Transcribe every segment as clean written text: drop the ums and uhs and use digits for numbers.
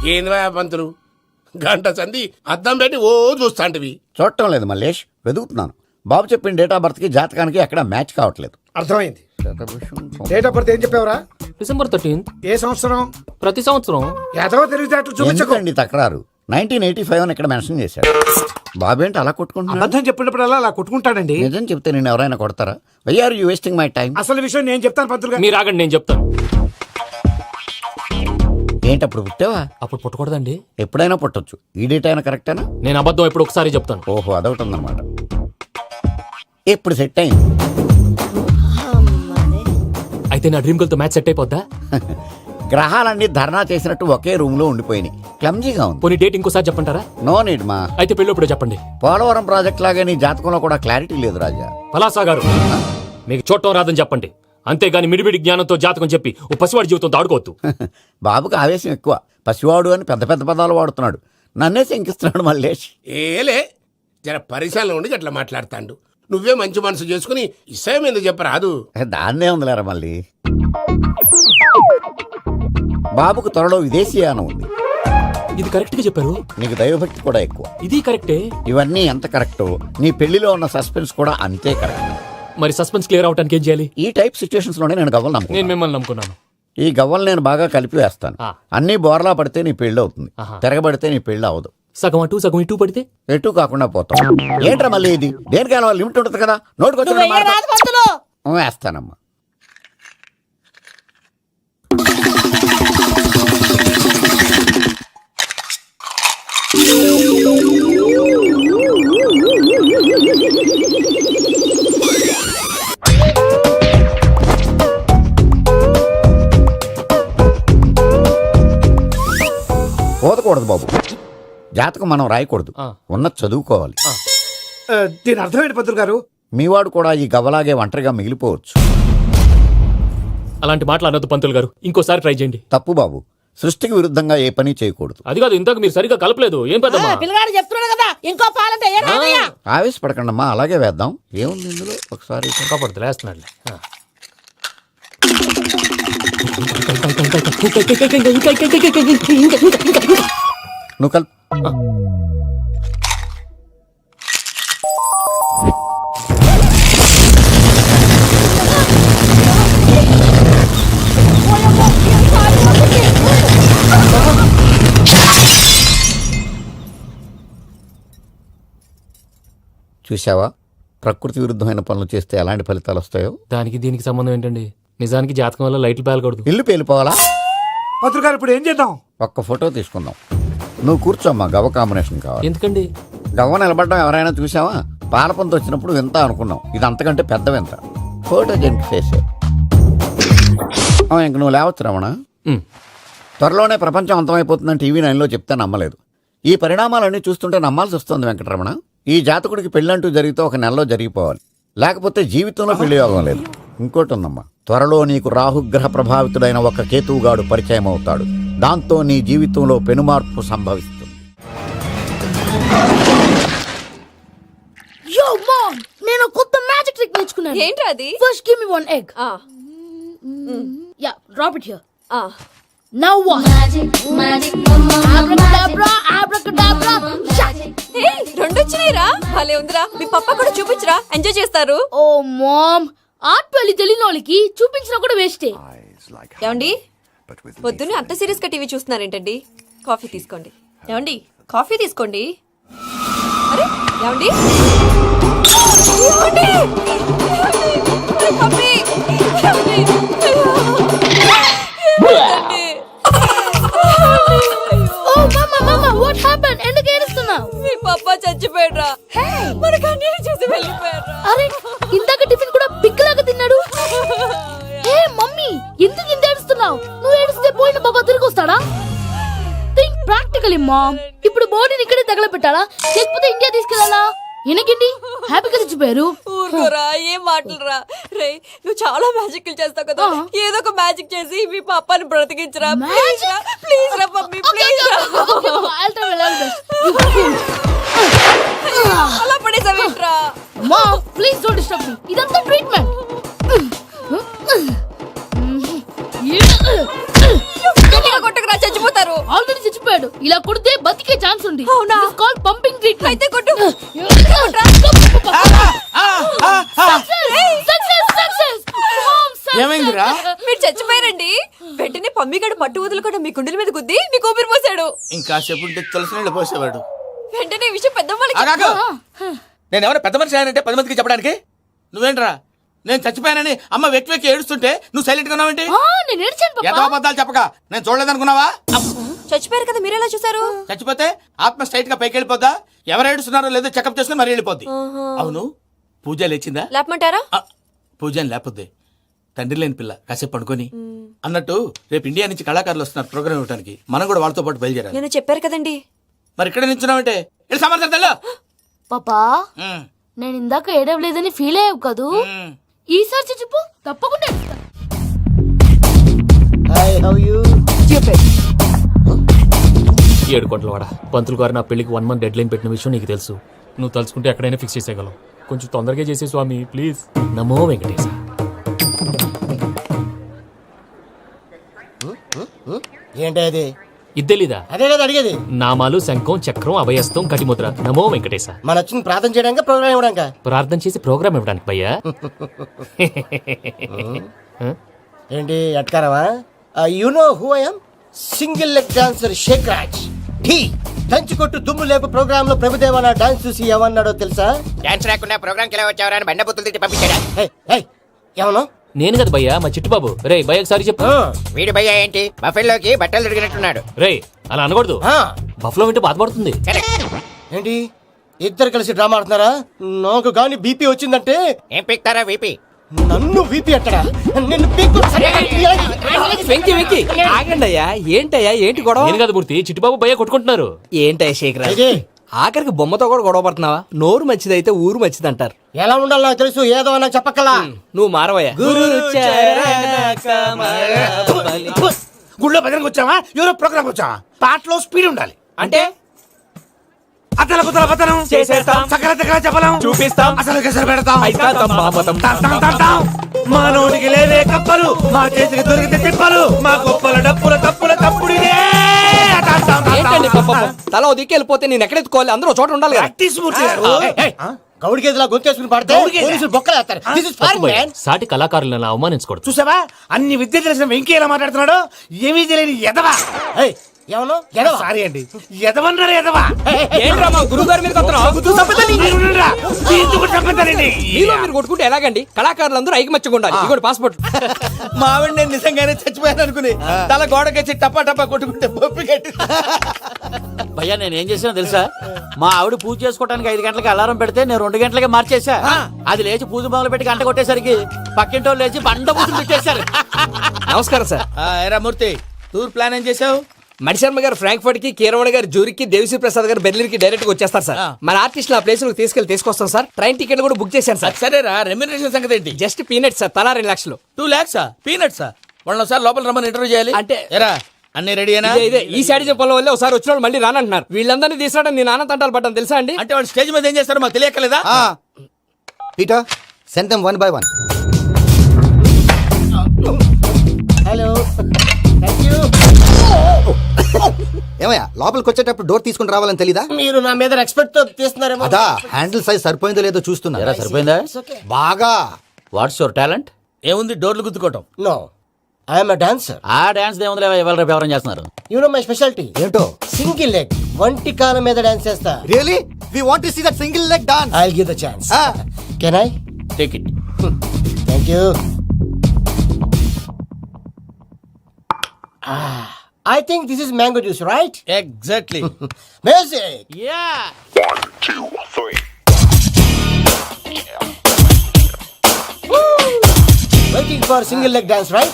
ఏంది పంతులు గంట సంధి అద్దం పెట్టి ఓ చూస్తాంటివి. చూడటం లేదు మల్లేష్, వెతుకుతున్నాను. బాబు చెప్పిన డేట్ ఆఫ్ బర్త్ కి జాతకానికి ఎక్కడ మ్యాచ్ కావట్లేదు. అర్థమైంది. డేట్ ఆఫ్ బర్త్ ఏం చెప్పావురా? December 13th. ఏ సంవత్సరం? ప్రతి సంవత్సరం. ఎదవ తెలివితేటలు చూపించకండి. ఎందుకండి తక్రారు? 1985 అని ఇక్కడ మెన్షన్ చేశాడు. బాబు ఏంటి అలా కొట్టుకుంటున్నాడు? అబద్ధం చెప్పినప్పుడల్లా అలా కొట్టుకుంటాడండి. నిజం చెప్తే నేను ఎవరైనా కొడతారా? Why are you wasting my time? అసలు విషయం నేను చెప్తాను పంతులు గారు. మీరు ఆగండి, నేను చెప్తాను. ఏంటి అప్పుడు పుట్టావా? అప్పుడు పుట్టకూడదండి. ఎప్పుడైనా పుట్టొచ్చు. ఈ డేట్ అయినా కరెక్టేనా? నేను అబద్ధం ఎప్పుడు ఒకసారి చెప్తాను. ఓహో, అదొకటి ఉందన్నమాట. ఇప్పుడు సెట్ అయింది. అయితే నా డ్రీమ్ గర్ల్ తో మ్యాచ్ సెట్ అయిపోద్దా? గ్రహాలన్నీ ధర్నా చేసినట్టు ఒకే రూమ్ లో ఉండిపోయినాయి. క్లమ్జీగా ఉంది. పోనీ డేట్ ఇంకోసారి చెప్పంటారా? నో నీడ్ మా. అయితే పెళ్ళప్పుడు చెప్పండి. పోలవరం ప్రాజెక్ట్ లాగే నీ జాతకంలో కూడా క్లారిటీ లేదు రాజా. పలాసా గారు, మీకు చూడటం రాదని చెప్పండి. అంతేగాని మిడిమిడి జ్ఞానంతో జాతకం చెప్పి ఓ పసివాడి జీవితంతో ఆడుకోవద్దు. బాబుకి ఆవేశం ఎక్కువ. పసివాడు అని పెద్ద పెద్ద పదాలు వాడుతున్నాడు. నన్నే శంకిస్తున్నాడు మల్లేష్. ఏలే జర పరిశీలన ఉండి అట్లా మాట్లాడతాండు. నువ్వే మంచి మనసు చేసుకుని ఇష్టం ఎందుకు చెప్పరాదు? దాన్నే ఉందిలేరా మళ్ళీ. బాబుకు త్వరలో విదేశీయానం ఉంది. ఇది కరెక్ట్ గా చెప్పారు. నీకు దైవభక్తి కూడా ఎక్కువ. ఇది కరెక్టే. ఇవన్నీ ఎంత కరెక్టో నీ పెళ్లిలో ఉన్న సస్పెన్స్ కూడా అంతే కరెక్ట్. మరి సస్పెన్స్ క్లియర్ అవడానికి ఏం చేయాలి? ఈ టైప్ సిచ్యువేషన్స్ లోనే నేను గవ్వలు నేను నమ్ముకున్నాను. మిమ్మల్ని నమ్ముకున్నాను. ఈ గవ్వలు నేను బాగా కలిపి వేస్తాను. అన్ని బోర్లా పడితే నీ పెళ్లి అవుతుంది. తిరగబడితే నీ పెళ్లి అవదు. సగం అటు సగం ఇటు పడితే ఎటు కాకుండా పోతాం. ఏంట్రా మళ్ళీ ఇది? దేనికైనా లిమిట్ ఉంటుంది కదా. నోటుకొచ్చి వేస్తానమ్మా. పోదకూడదు బాబు. జాతకం మనం రాయకూడదు, ఉన్నది చదువుకోవాలి. దీని అర్థమైంది పంతులు గారు. మీవాడు కూడా ఈ గవ్వలాగే ఒంటరిగా మిగిలిపోవచ్చు. అలాంటి మాటలు అనొద్దు పంతులు గారు. ఇంకోసారి ట్రై చేయండి. తప్పు బాబు. సృష్టికి విరుద్ధంగా ఏ పని చేయకూడదు. అది కాదు, ఇంతకు మీరు సరిగా కలపలేదు. ఏం పెద్ద పిల్లగాడు చెప్తున్నాడు కదా, ఇంకో పాలంటే ఆవేశపడకండమ్మా, అలాగే వేద్దాం. ఏముంది ఇందులో? ఒకసారి ఇంకా పడుతుంది, వేస్తున్నాడు. నువ్వు కల్. చూసావా, ప్రకృతి విరుద్ధమైన పనులు చేస్తే ఎలాంటి ఫలితాలు వస్తాయో. దానికి దీనికి సంబంధం ఏంటండి? నిజానికి జాతకం వల్ల లైట్లు పేలకూడదు. ఇల్లు పేలిపోవాలా? పంతులు గారు ఇప్పుడు ఏం చేద్దాం? ఒక్క ఫోటో తీసుకుందాం. నువ్వు కూర్చోమ్మా, గవ్వ కాంబినేషన్ కావాలి. ఎందుకండి? గవ్వ నిలబడడం ఎవరైనా చూసావా? పాలపంత వచ్చినప్పుడు వింత అనుకున్నాం, ఇది అంతకంటే పెద్ద వింత. ఫోటో జెంట్ చేసే ఇంక నువ్వు లేవచ్చు రమణ. త్వరలోనే ప్రపంచం అంతమైపోతుందని టీవీ 9లో చెప్తే నమ్మలేదు. ఈ పరిణామాలన్నీ చూస్తుంటే నమ్మాల్సి వస్తుంది వెంకటరమణ. ఈ జాతకుడికి పెళ్ళంటూ జరిగితే ఒక నెలలో జరిగిపోవాలి, లేకపోతే జీవితంలో పెళ్లి యోగం లేదు. ఇంకోటి ఉందమ్మా, త్వరలో నీకు రాహుగ్రహ ప్రభావితుడైన ఒక కేతువుగాడు పరిచయం అవుతాడు. దాంతో నీ జీవితంలో పెనుమార్పు సంభవిస్తుంది. యో మామ్, నేను కొత్త మ్యాజిక్ ట్రిక్ నేర్చుకున్నాను. ఏంట్రా అది? First give me one egg. Yeah, drop it here. Now what? Abracadabra, abracadabra. Hey, రెండు వచ్చినాయిరా. భలే ఉందిరా. మీ పప్ప కూడా చూపించరా, ఎంజాయ్ చేస్తారు. ఓ మామ్, ఆర్ట్ పెళ్లి తెలియని వాళ్ళకి చూపించినా కూడా వేస్టే. ఏమండి, పొద్దున్నే అంత సీరియస్ గా టీవీ చూస్తున్నారేంటండి? కాఫీ తీసుకోండి. ఏమండి, కాఫీ తీసుకోండి. అరే ఏమండి, ఏమండి? కాఫీ. ఏమండి? ఓ మమ్మా, మమ్మా, వాట్ హ్యాపెండ్? ఎందుకు ఏడుస్తున్నావు? మీ పప్ప చచ్చిపోయాడ్రా. మనకు అన్యాయం చేసి వెళ్ళిపోయాడ్రా. అరే, ఇందాక టిఫిన్ కూడా పిక్కలాగా తిన్నాడు. హే మమ్మీ, ఎందుకు ఇంత ఏడుస్తున్నావు? నువ్వు ఏడిస్తే పోయిన బాబా తిరిగి వస్తాడా? Think practically ma'am. ఇప్పుడు బాడీని ఇక్కడే తగలబెట్టాలా, లేకపోతే ఇండియా తీసుకెళ్లాలా? ఎనకండి హ్యాపీగా చచ్చిపోయారు. ఊరుకోరా, ఏం మాటలురా. రే, నువ్వు చాలా మ్యాజిక్ చేస్తావు కదా, ఏదో ఒక మ్యాజిక్ చేసి మీ పాపాని బ్రతికించరా. ప్లీజ్ రా మమ్మీ, ప్లీజ్ రా. అలా పడేసావేంట్రా? మా ప్లీజ్ డోంట్ డిస్టర్బ్ మీ. ఇదంతా ట్రీట్మెంట్. కొట్టకురా, చచ్చిపోతారు. ఆల్రెడీ చచ్చిపోయాడు. తీసుకోండి. అవునా? This is called pumping treatment. అయితే కొట్టు. Success, success. Mom, success. ఏమైందిరా? మీరు చచ్చిపోయారండి. వెంటనే పమ్మిగాడు పట్టు వదులుకుండా మీ గుండెల మీద గుద్ది మీకు ఊపిరి పోసాడు. ఇంకా చెప్పుంటే తులసి నీళ్ళు పోసేవాడు. వెంటనే ఈ విషయం పెద్దవాళ్ళకి ఆగాగు. నేను ఎవరైనా పెద్ద మనిషి అయ్యానంటే 10 మందికి చెప్పడానికి నువ్వేంట్రా నేను చచ్చిపోయానని అమ్మ వెక్కి వెక్కి ఏడుస్తుంటే నువ్వు సైలెంట్ గా ఉన్నావేంటి? నేను ఏడ్చాను పాపా. ఎంతో అబద్ధాలు చెప్పక నేను చూడలేదనుకున్నావా? చచ్చిపోయారు కదా మీరెలా చూసారు? చచ్చిపోతే ఆత్మ స్ట్రైట్ గా పైకి వెళ్ళిపోద్దా? ఎవరు ఏడుస్తున్నారో లేదో చెకప్ చేసుకుని మరీ వెళ్ళిపోద్ది. అవును పూజ లేచిందా? లేపమంటారా? పూజ అని లేకపోద్ది. తండ్రి లేని పిల్ల కాసేపు పడుకొని అన్నట్టు రేపు ఇండియా నుంచి కళాకారులు వస్తున్నారు ప్రోగ్రామ్ ఇవ్వడానికి. మనం కూడా వాళ్ళతో పాటు బయలుదేరాలి. నేను చెప్పారు కదండి. మరి ఇక్కడ నిల్చున్నావంటే వెళ్ళి సమాధానం పాపా నేను ఇందాక ఏడవలేదని ఫీల్ అయ్యావు కదూ. ఈసారి చచ్చిపో తప్పకుండా ఏడుస్తా. ఏడు కోట్ల వాడ పంతులు గారు నా పెళ్లికి 1 month డెడ్ లైన్ పెట్టిన విషయం నీకు తెలుసు. నువ్వు తలుచుకుంటే ఎక్కడైనా ఫిక్స్ చేసేయగలవు. కొంచెం తొందరగా చేసే స్వామి ప్లీజ్. నమో వెంకటేశ. ఏంటి అది? ఇది తెలీదా? అదే కదా అడిగేది. నామాలు శంఖం చక్రం అభయస్తం కటిముద్ర. నమో వెంకటేశ. మన వచ్చింది ప్రార్థన చేయడానికి ప్రోగ్రామ్ ఇవ్వడానిక? ప్రార్థన చేసి ప్రోగ్రామ్ ఇవ్వడానికి భయ్యా. ఏంటి ఎట్కారవా? You know who I am? Single leg dancer Shekh Raj. టీ దంచి కొట్టు దుమ్ము లేపు ప్రోగ్రామ్ లో ప్రభుదేవ నా డాన్స్ చూసి ఏమన్నాడో తెలుసా? డాన్స్ రాకుండా ప్రోగ్రామ్కి ఎలా వచ్చావరా అని బండ బుద్ధులు తిట్టి పంపించాడా? ఏమన్నా? నేను కదా భయ్యా మా చిట్టుబాబు. రే భయ్య ఒకసారి చెప్పు. వీడి భయ్య ఏంటి బఫెల్లోకి బట్టలు తిరిగినట్టున్నాడు. రే అలా అనకూడదు. బఫ్లో వింటే బాధపడుతుంది. ఏంటి ఇద్దరు కలిసి డ్రామా ఆడుతున్నారా? నాకు గాని బీపీ వచ్చిందంటే ఏం పీక్తారా వీపీ? నన్ను బీపీ అట్టడా? నిన్ను వెంకి వెంకి ఆగండి అయ్యా. ఏంటయ్యా ఏంటి గొడవ? నేను కదా మూర్తి చిట్టుబాబు భయ్య కొట్టుకుంటున్నారు. ఏంటయ్యా శేఖర్ ఆఖరికి బొమ్మతో కూడా గొడవ పడుతున్నావా? నోరు మంచిదైతే ఊరు మంచిది అంటారు. ఎలా ఉండాలో నాకు తెలుసు, ఏదో నాకు చెప్పక్కలా. నువ్వు మారవయ్యా. గుళ్ళో భజనకు వచ్చావా? ఎవరో ప్రోగ్రామ్ వచ్చావా? పాటలో స్పీడ్ ఉండాలి. అంటే అతల కుతల పతనం చేసేస్తాం. సకల దగ్గర చెప్పలేం. చూపిస్తాం. అసలు గసలు పెడతాం. అయితాం బాపతం. మా నోటికి లేవే కప్పలు, మా చేతికి దొరికితే తిప్పలు, మా గొప్పల డప్పుల తప్పుల తప్పుడు ఇదే. ఏంటండి పాపం? తల ఓ దిక్కు వెళ్ళిపోతే నేను ఎక్కడెత్తుకోవాలి? అందరూ ఒక చోట ఉండాలి కదా. ప్రాక్టీస్ మూర్తి గారు. గౌడి గేదెలా గొంతేసుకుని పాడితే పోలీసులు బొక్కలు వేస్తారు. This is తప్పు foreign, భయ్యా. man. సాటి కళాకారులను అవమానించకూడదు. చూసావా అన్ని విద్య తెలిసిన వెంకీ ఎలా మాట్లాడుతున్నాడు? ఏమీ తెలియని ఎదవా. ఏమన్నా? సారీ అండి, ఎదవన్నారు ఎదవా. ఏంట్రా మా గురువు గారి మీద చంపుతారండి. మీలో మీరు కొట్టుకుంటే ఎలాగండి? కళాకారులందరూ ఐకమత్యంగా ఉండాలి. ఇదిగోటి పాస్పోర్ట్. మా ఆవిడ నేను నిజంగానే చచ్చిపోయాను అనుకుని తల గోడకొచ్చి టపా టపా కొట్టుకుంటే బొప్పి కట్టి. భయ్యా నేనేం చేసినా తెలుసా? మా ఆవిడ పూజ చేసుకోవడానికి 5 గంటలకి అలారం పెడితే నేను 2 గంటలకి మార్చేసా. అది లేచి పూజ మొదలు పెట్టి గంట కొట్టేసరికి పక్కింటోళ్ళు లేచి బండ పూజలు పెట్టేశారు. నమస్కారం సార్. ఏరా మూర్తి టూర్ ప్లాన్ ఏం చేసావు? మణిశర్మ గారు ఫ్రాంక్ఫర్ట్ కి, కీరవాణ గారు జూరికి, దేవిశ్రీ ప్రసాద్ గారు బెర్లిన్ కి డైరెక్ట్ గా వచ్చేస్తారు సార్. మన ఆర్టిస్ట్ ఆ ప్లేస్ తీసుకొస్తాం సార్. ట్రైన్ టికెట్ కూడా బుక్ చేశాను సార్. సరేరా రెమ్యూనరేషన్ సంగతి ఏంటి? Just peanuts sir. తలా 2 లక్షలు. 2 lakhs పీనట్సా? వాళ్ళని ఒకసారి లోపల రమ్మని ఇంటర్వ్యూ చేయాలి. అంటే ఎరా అన్ని రెడీ అయినా? ఇదే ఈ సైడ్ చెప్పడం వల్ల ఒకసారి వచ్చిన వాళ్ళు మళ్ళీ రానంటున్నారు. వీళ్ళందరినీ తీసుకురావడం నేను నాన్న తంటాలు పడ్డాను తెలుసా అండి? అంటే వాళ్ళు స్టేజ్ మీద ఏం చేస్తారో మాకు తెలియక్కలేదా? Peter send them 1 by 1. Hello thank you. ఏమయ్యా లోపలికి వచ్చేటప్పుడు డోర్ తీసుకుని రావాలని తెలీదా? మీరు నా మీద ఎక్స్పెక్ట్ తో తీస్తున్నారేమో. అదా హ్యాండిల్ సైజ్ సరిపోయిందో లేదో చూస్తున్నా. సరిపోయిందా? బాగా. What's your talent? ఏముంది డోర్లు గుద్దుకోవటం. No I'm dancer. ఆ డాన్స్ దేవుందిలే ఎవరు రేపు ఎవరైనా చేస్తున్నారు. యు నో మై స్పెషాలిటీ ఏంటో? సింగిల్ లెగ్ వంటి కాలం మీద డాన్స్ చేస్తా. Really we want to see that single leg dance. I will give the chance. Can I? Take it. Thank you. I think this is mango juice, right? Exactly. Music. Yeah. 1, 2, 3. Waiting for single leg dance, right?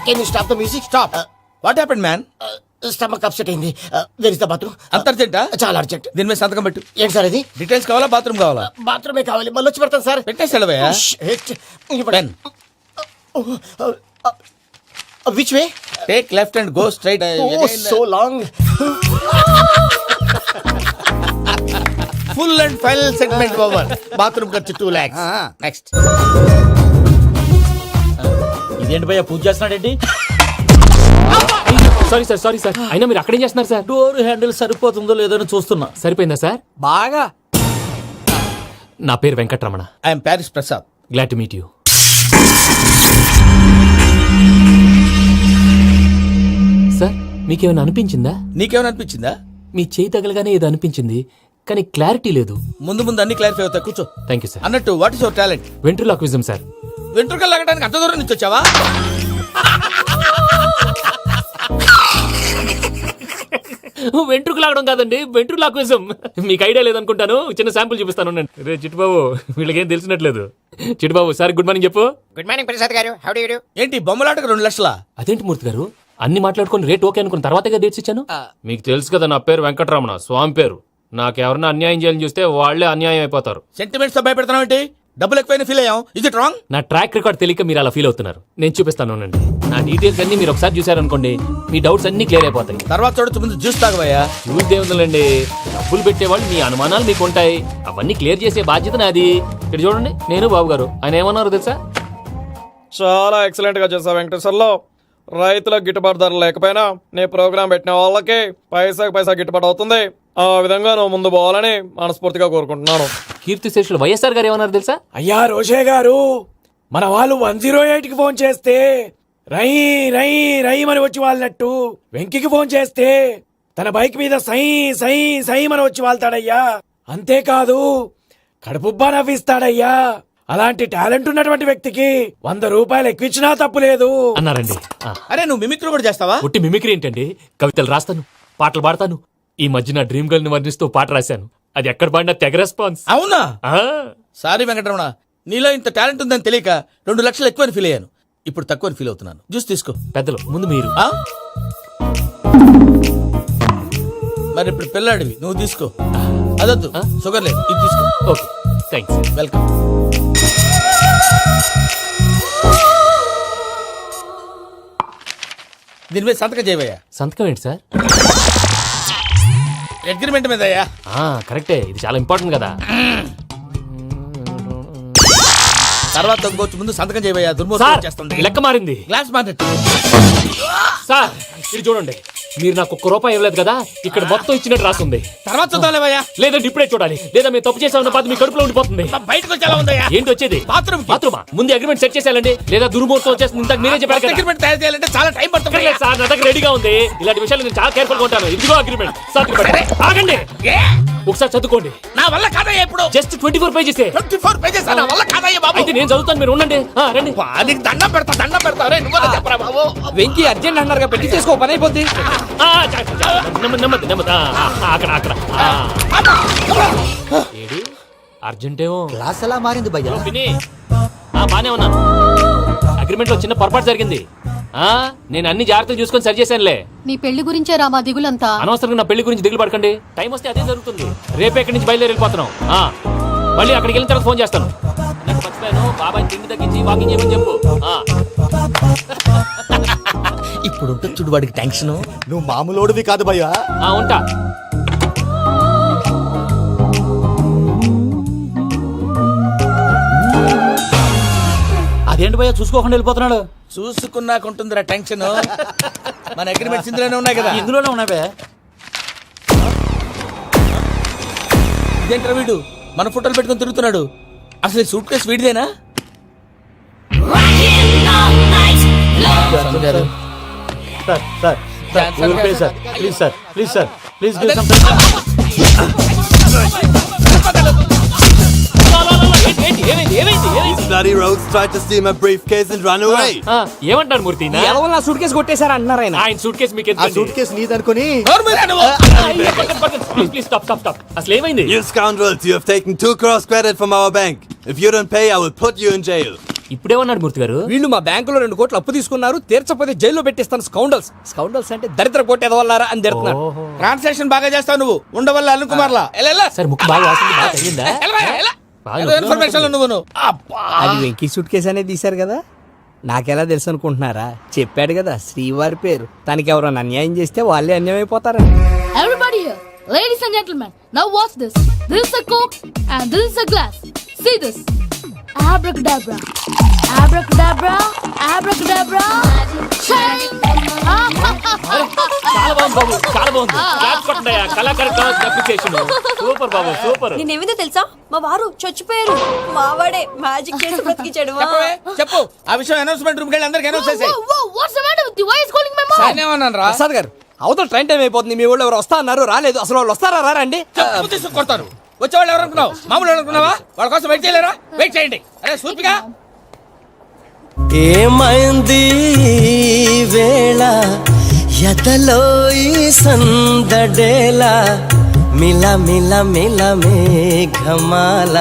Can you stop the music? Stop. What happened man? Stomach upset అయింది. Where is the bathroom? అంత అర్జెంటా? చాలా urgent. దీని మీద సంతకం పెట్టు. ఏంటి sir ఇది? డీటెయిల్స్ కావాలా బాత్రూమ్ కావాలా? బాత్రూమే కావాలి. మళ్ళీ వచ్చి పెడతాను సార్. పెట్టేసి వెళ్ళవయ్యా. Pen. Which way? Take left and go straight. Oh, so long. Full and final segment over. Bathroom ఖర్చు 2 lakhs. నెక్స్ట్. అదేంటి భయ్యా పూజ చేస్తున్నాడేంటి? Sorry sir, sorry sir. అయినా మీరు అక్కడేం చేస్తున్నారు సార్? డోర్ హ్యాండిల్ సరిపోతుందో లేదో అని చూస్తున్నా. సరిపోయిందా సార్? బాగా. నా పేరు Venkatramana. I'm Paris Prasad. Glad to meet you. Sir మీకేమైనా అనిపించిందా? నీకేమైనా అనిపించిందా? మీ చేయి తగలగానే ఏదో అనిపించింది, కానీ క్లారిటీ లేదు. ముందు ముందు అన్ని క్లారిఫై అవుతాయి, కూర్చో. Thank you sir. అన్నట్టు what is your talent? Ventriloquism sir. వెంట్రుకలు లాగడానికి అంత దూరం నుంచి వచ్చావా? వెంట్రుకు లాగడం కాదండి, వెంట్రులాక్విజం. మీకు ఐడియా లేదనుకుంటాను, చిన్న శాంపుల్ చూపిస్తాను. రే చిట్టుబాబు, వీళ్ళకేం తెలిసినట్లేదు. చిట్టుబాబు సార్ గుడ్ మార్నింగ్ చెప్పు. Good morning Prasad garu. How do you do? ఏంటి బొమ్మలాటకు 2 లక్షలా? అదేంటి మూర్తి గారు, అన్ని మాట్లాడుకుని రేట్ ఓకే అనుకున్న తర్వాతగా డేట్స్ ఇచ్చాను. మీకు తెలుసు కదా నా పేరు వెంకటరమణ, స్వామి పేరు. నాకెవరన్నా అన్యాయం చేయాలని చూస్తే వాళ్లే అన్యాయం అయిపోతారు. సెంటిమెంట్స్ తో భయపెడతావు ఏంటి? డబ్బులు ఎక్కువైనా ఫీల్ అయ్యాం. Is it wrong? నా ట్రాక్ రికార్డ్ తెలియక మీరు అలా ఫీల్ అవుతున్నారు. నేను చూపిస్తాను అండి. నా డీటెయిల్స్ అన్ని మీరు ఒకసారి చూసారనుకోండి, మీ డౌట్స్ అన్ని క్లియర్ అయిపోతాయి. తర్వాత చూడొచ్చు, ముందు జ్యూస్ తాగబోయా. చూస్తే ఉందండి, డబ్బులు పెట్టేవాళ్ళు మీ అనుమానాలు మీకు ఉంటాయి, అవన్నీ క్లియర్ చేసే బాధ్యత నాది. ఇక్కడ చూడండి, నేను బాబు గారు. ఆయన ఏమన్నారు తెలుసా? చాలా ఎక్సలెంట్ గా చేసావు వెంకటేశ్వర్లో. రైతులకు గిట్టుబాటు ధర లేకపోయినా నీ ప్రోగ్రాం పెట్టిన వాళ్ళకి పైసాకి పైసా గిట్టుబాటు అవుతుంది. ఆ విధంగా నువ్వు ముందు పోవాలని మనస్ఫూర్తిగా కోరుకుంటున్నాను. కీర్తి శేషులు వైఎస్ఆర్ గారు ఏమన్నారు తెలుసా? అయ్యా రోషే గారు, మన వాళ్ళు 108కి ఫోన్ చేస్తే రై రై రై అని వచ్చి వాళ్ళనట్టు, వెంకికి ఫోన్ చేస్తే తన బైక్ మీద సై సై సై అని వచ్చి వాళ్తాడయ్యా. అంతేకాదు కడుపుబ్బా నవ్విస్తాడయ్యా. అలాంటి టాలెంట్ ఉన్నటువంటి వ్యక్తికి 100 రూపాయలు ఎక్కువచ్చినా తప్పు లేదు అన్నారండి. అరే నువ్వు మిమిక్రీ కూడా చేస్తావా? ఒట్టి మిమిక్రీ ఏంటండి, కవితలు రాస్తాను, పాటలు పాడతాను. ఈ మధ్య నా డ్రీమ్ గర్ల్ ని వర్ణిస్తూ పాట రాశాను, అది ఎక్కడ పాడినా తెగ రెస్పాన్స్. అవునా? సారీ వెంకటరమణ, నీలో ఇంత టాలెంట్ ఉందని తెలియక 2 లక్షలు ఎక్కువని ఫీల్ అయ్యాను. ఇప్పుడు తక్కువని ఫీల్ అవుతున్నాను. జ్యూస్ తీసుకో. పెద్దలు ముందు మీరు. మరి ఇప్పుడు పిల్లాడివి, నువ్వు తీసుకో. అదొద్దు, షుగర్ లేదు, ఇది తీసుకో. Okay thanks. వెల్కమ్. దీని మీద సంతకం చేయవయ్యా. సంతకం ఏంటి సార్? అగ్రిమెంట్ మీద అయ్యా. కరెక్టే, ఇది చాలా ఇంపార్టెంట్ కదా. తర్వాత తగ్గొచ్చు, ముందు సంతకం చేయవయ్యా. దుర్మోహం చేస్తుంది. లెక్క మారింది. Glass market. సార్ ఇది చూడండి, మీరు నాకు ₹1 ఇవ్వలేదు కదా, ఇక్కడ మొత్తం ఇచ్చినట్టు రాస్తుంది. తర్వాత చూద్దాంలేవయ్యా. లేదంటే ఇప్పుడే చూడాలి, లేదా మేము తప్పు చేసామన్న బాధ మీ కడుపులో ఉండిపోతుంది. బయటకు వచ్చేలా ఉందయ్యా. ఏంటి వచ్చేది? బాత్రూమా? ముందు అగ్రిమెంట్ సెట్ చేసేయాలండి, లేదా దుర్మూర్తం వచ్చేస్తుంది. ఇంతకు మీరే చెప్పారు కదా. అగ్రిమెంట్ తయారు చేయాలంటే చాలా టైం పడుతుంది సార్. నా దగ్గర రెడీగా ఉంది. ఇలాంటి విషయాలు నేను చాలా కేర్ఫుల్ గా ఉంటాను. ఇదిగో అగ్రిమెంట్. ఆగండి, ఒకసారి చదువుకోండి. నా వల్ల కాదయ్యా. ఇప్పుడు జస్ట్ 24 పేజెస్. 24 పేజెస్ నా వల్ల కాదయ్యా బాబు. అయితే నేను చదువుతాను, మీరు ఉండండి. రండి. నీకు దండం పెడతా. రే నువ్వు చెప్పరా బాబు. వెంకీ అర్జెంట్ అన్నారుగా, పెట్టి చేసుకో, పని అయిపోద్ది. నెమ్మది. అక్కడ ఏడు అర్జెంటేమో. క్లాస్ ఎలా మారింది భయ్యా? బానే ఉన్నాను. అగ్రిమెంట్ లో చిన్న పొరపాటు జరిగింది. నేను అన్ని జాగ్రత్తలు చూసుకొని సరి చేశానులే. నీ పెళ్లి గురించే రామా దిగులంతా. అనవసరంగా నా పెళ్లి గురించి దిగులు పడకండి. టైం వస్తే అదే జరుగుతుంది. రేపే ఇక్కడి నుంచి బయలుదేరి వెళ్ళిపోతున్నాం. మళ్ళీ అక్కడికి వెళ్ళిన తర్వాత ఫోన్ చేస్తాను. నాకు మర్చిపోయాను, బాబాయ్ తిండి తగ్గించి వాకింగ్ చేయమని చెప్పు. ఇప్పుడు ఉంటుంది చూడు వాడికి టెన్షన్. నువ్వు మామూలోడివి కాదు భయ్యా. ఉంటా. అదేంటి భయ్యా చూసుకోకుండా వెళ్ళిపోతున్నాడు? చూసుకున్నాకుంటుందిరా టెన్షన్. మన అగ్రిమెంట్స్ ఇందులోనే ఉన్నాయి కదా. ఇందులోనే ఉన్నాయి భయ్యా. ఇదేంట్రా వీడు మన ఫోటోలు పెట్టుకొని తిరుగుతున్నాడు? అసలు సూట్ కేసు వీడిదేనా? ప్లీజ్ ఏమంటారు మూర్తి? నా సూట్ కేసు కొట్టేశారా అన్నారు ఆయన. ఆయన సూట్ కేసు మీకు సూట్ కేసు నీదనుకుని. Please stop. అసలు ఏమైంది? You scoundrels, you have taken 2 crores credit from our bank. If you don't pay, I will put you in jail. ఇప్పుడేమన్నాడు మూర్తి గారు? వీళ్ళు మా బ్యాంకులో 2 కోట్లు అప్పు తీసుకున్నారు, తీర్చపోతే జైల్లో పెట్టిస్తాను. స్కౌండల్స్ అంటే దరిద్ర కోట ఎదవల్లారా అని తిడుతున్నారు. ట్రాన్సాక్షన్ బాగా చేస్తావు నువ్వు. ఉండవల్ల అరుణ్ కుమార్లా. సార్ ముక్కు బాగా వాసింది, బాగా తగిలిందా? ఇన్ఫర్మేషన్ నువ్వు. అది వెంకీ సూట్ కేసు అనేది తీశారు కదా, నాకెలా తెలుసు అనుకుంటున్నారా? చెప్పాడు కదా శ్రీవారి పేరు. తనకి ఎవరైనా అన్యాయం చేస్తే వాళ్ళే అన్యాయం అయిపోతారు. Everybody here, ladies and gentlemen, now watch this. This is a Coke and this is a glass. See this. Abracadabra. Abracadabra, abracadabra, shine. చాలా బాగుంది బాబు, చాలా బాగుంది. క్లాప్స్ కొట్టండి, కళాకారు అప్రిసియేషన్. సూపర్ బాబు, సూపర్. నేనేమిందో తెలుసా మా వారు చచ్చిపోయారు మావాడే మ్యాజిక్ చేసి బ్రతికించాడు చెప్పవే, చెప్పు ఆ విషయం అనౌన్స్మెంట్ రూమ్ కెళ్ళి అందరికి అనౌన్స్ చేసేయ్. Whoa, what's the matter with you? Why is calling my mom? నేనేమన్నాను రా? ప్రసాద్ గారు అవతల ట్రైన్ టైం అయిపోతుంది. మీ ఊళ్ళో ఎవరు వస్తా అన్నారు, రాలేదు. అసలు వాళ్ళు వస్తారా రారండి? చెప్పు తీసుకు కొడతారు. వచ్చేవాళ్ళు ఎవరు అనుకున్నావు? మామూలు అనుకున్నావా? వాళ్ళ కోసం వెయిట్ చేయలేరా? వెయిట్ చేయండి. అరే సూపిగా ఏమైంది వేళ ఎదలో ఈ సందడేల మిల మిల మిల మేఘమాల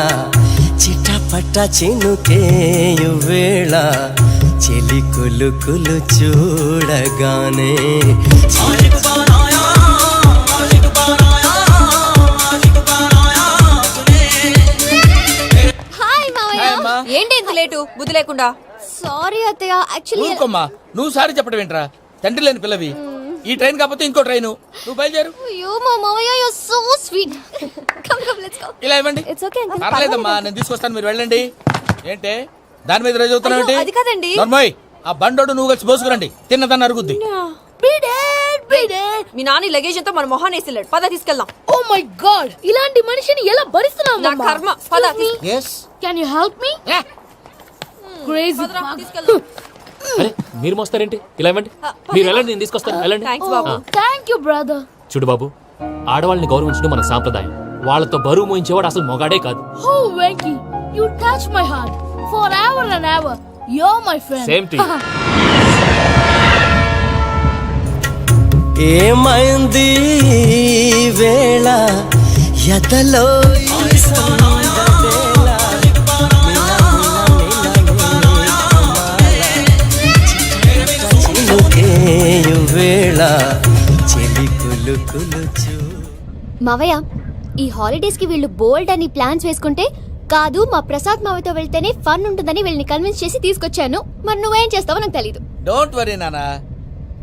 చిటపట చినుకేయు వేళ చెలి కులు కులు చూడగానే హాయ్ మావయ్య ఏంటి ఇంత లేటు బుద్ధి లేకుండా సారీ అత్తయ్య యాక్చువల్లీ ఊరుకోమ్మా, నువ్వు సారి చెప్పడం ఏంట్రా? తండ్రి లేని పిల్లవి. ఈ ట్రైన్ కాకపోతే ఇంకో ట్రైన్. నువ్వు బయలుదేరు. అయ్యో మా మావయ్య you so sweet come come let's go ఇలా ఇవ్వండి. ఇట్స్ ఓకే పర్లేదమ్మా, నేను తీసుకొస్తాను, మీరు వెళ్ళండి. ఏంటే దాని మీద రోజు అవుతున్నావు ఏంటి? అది కాదండి. నర్మోయ్, ఆ బండోడు నువ్వు కలిసి పోసుకురండి. తిన్నదాన్ని అరుగుద్ది. మీ నాని లగేజ్ అంతా మన మొహాన్ని వేసిల్లాడు. పద తీసుకెళ్దాం. Oh my God! ఇలాంటి మనిషిని ఎలా భరిస్తున్నావు? నా కర్మ. పద Can you help me? Crazy. తీసుకెళ్దాం. అరే మీరు మోస్తారేంటి? ఇలా ఇవ్వండి, మీరు వెళ్ళండి, నేను తీసుకొస్తాను. వెళ్ళండి. Thanks Babu. Thank you, brother. చూడు బాబు, ఆడవాళ్ళని గౌరవించడం మన సాంప్రదాయం. వాళ్ళతో బరువు మోయించేవాడు అసలు మొగాడే కాదు. Oh, Venky, you touch my heart forever and ever. You're my friend. Same to you. ఏమైంది వేళ ఎదలో ఈ సందడేల చినుకేయు వేళ చెలి కులు కులు చూ మావయ్య ఈ హాలిడేస్ కి వీళ్ళు బోల్డ్ అని ప్లాన్స్ వేసుకుంటే కాదు మా ప్రసాద్ మావయ్యతో వెళ్తేనే ఫన్ ఉంటుందని వీళ్ళని కన్విన్స్ చేసి తీసుకొచ్చాను. మరి నువ్వేం చేస్తావో నాకు తెలీదు. డోంట్ వరీ నానా,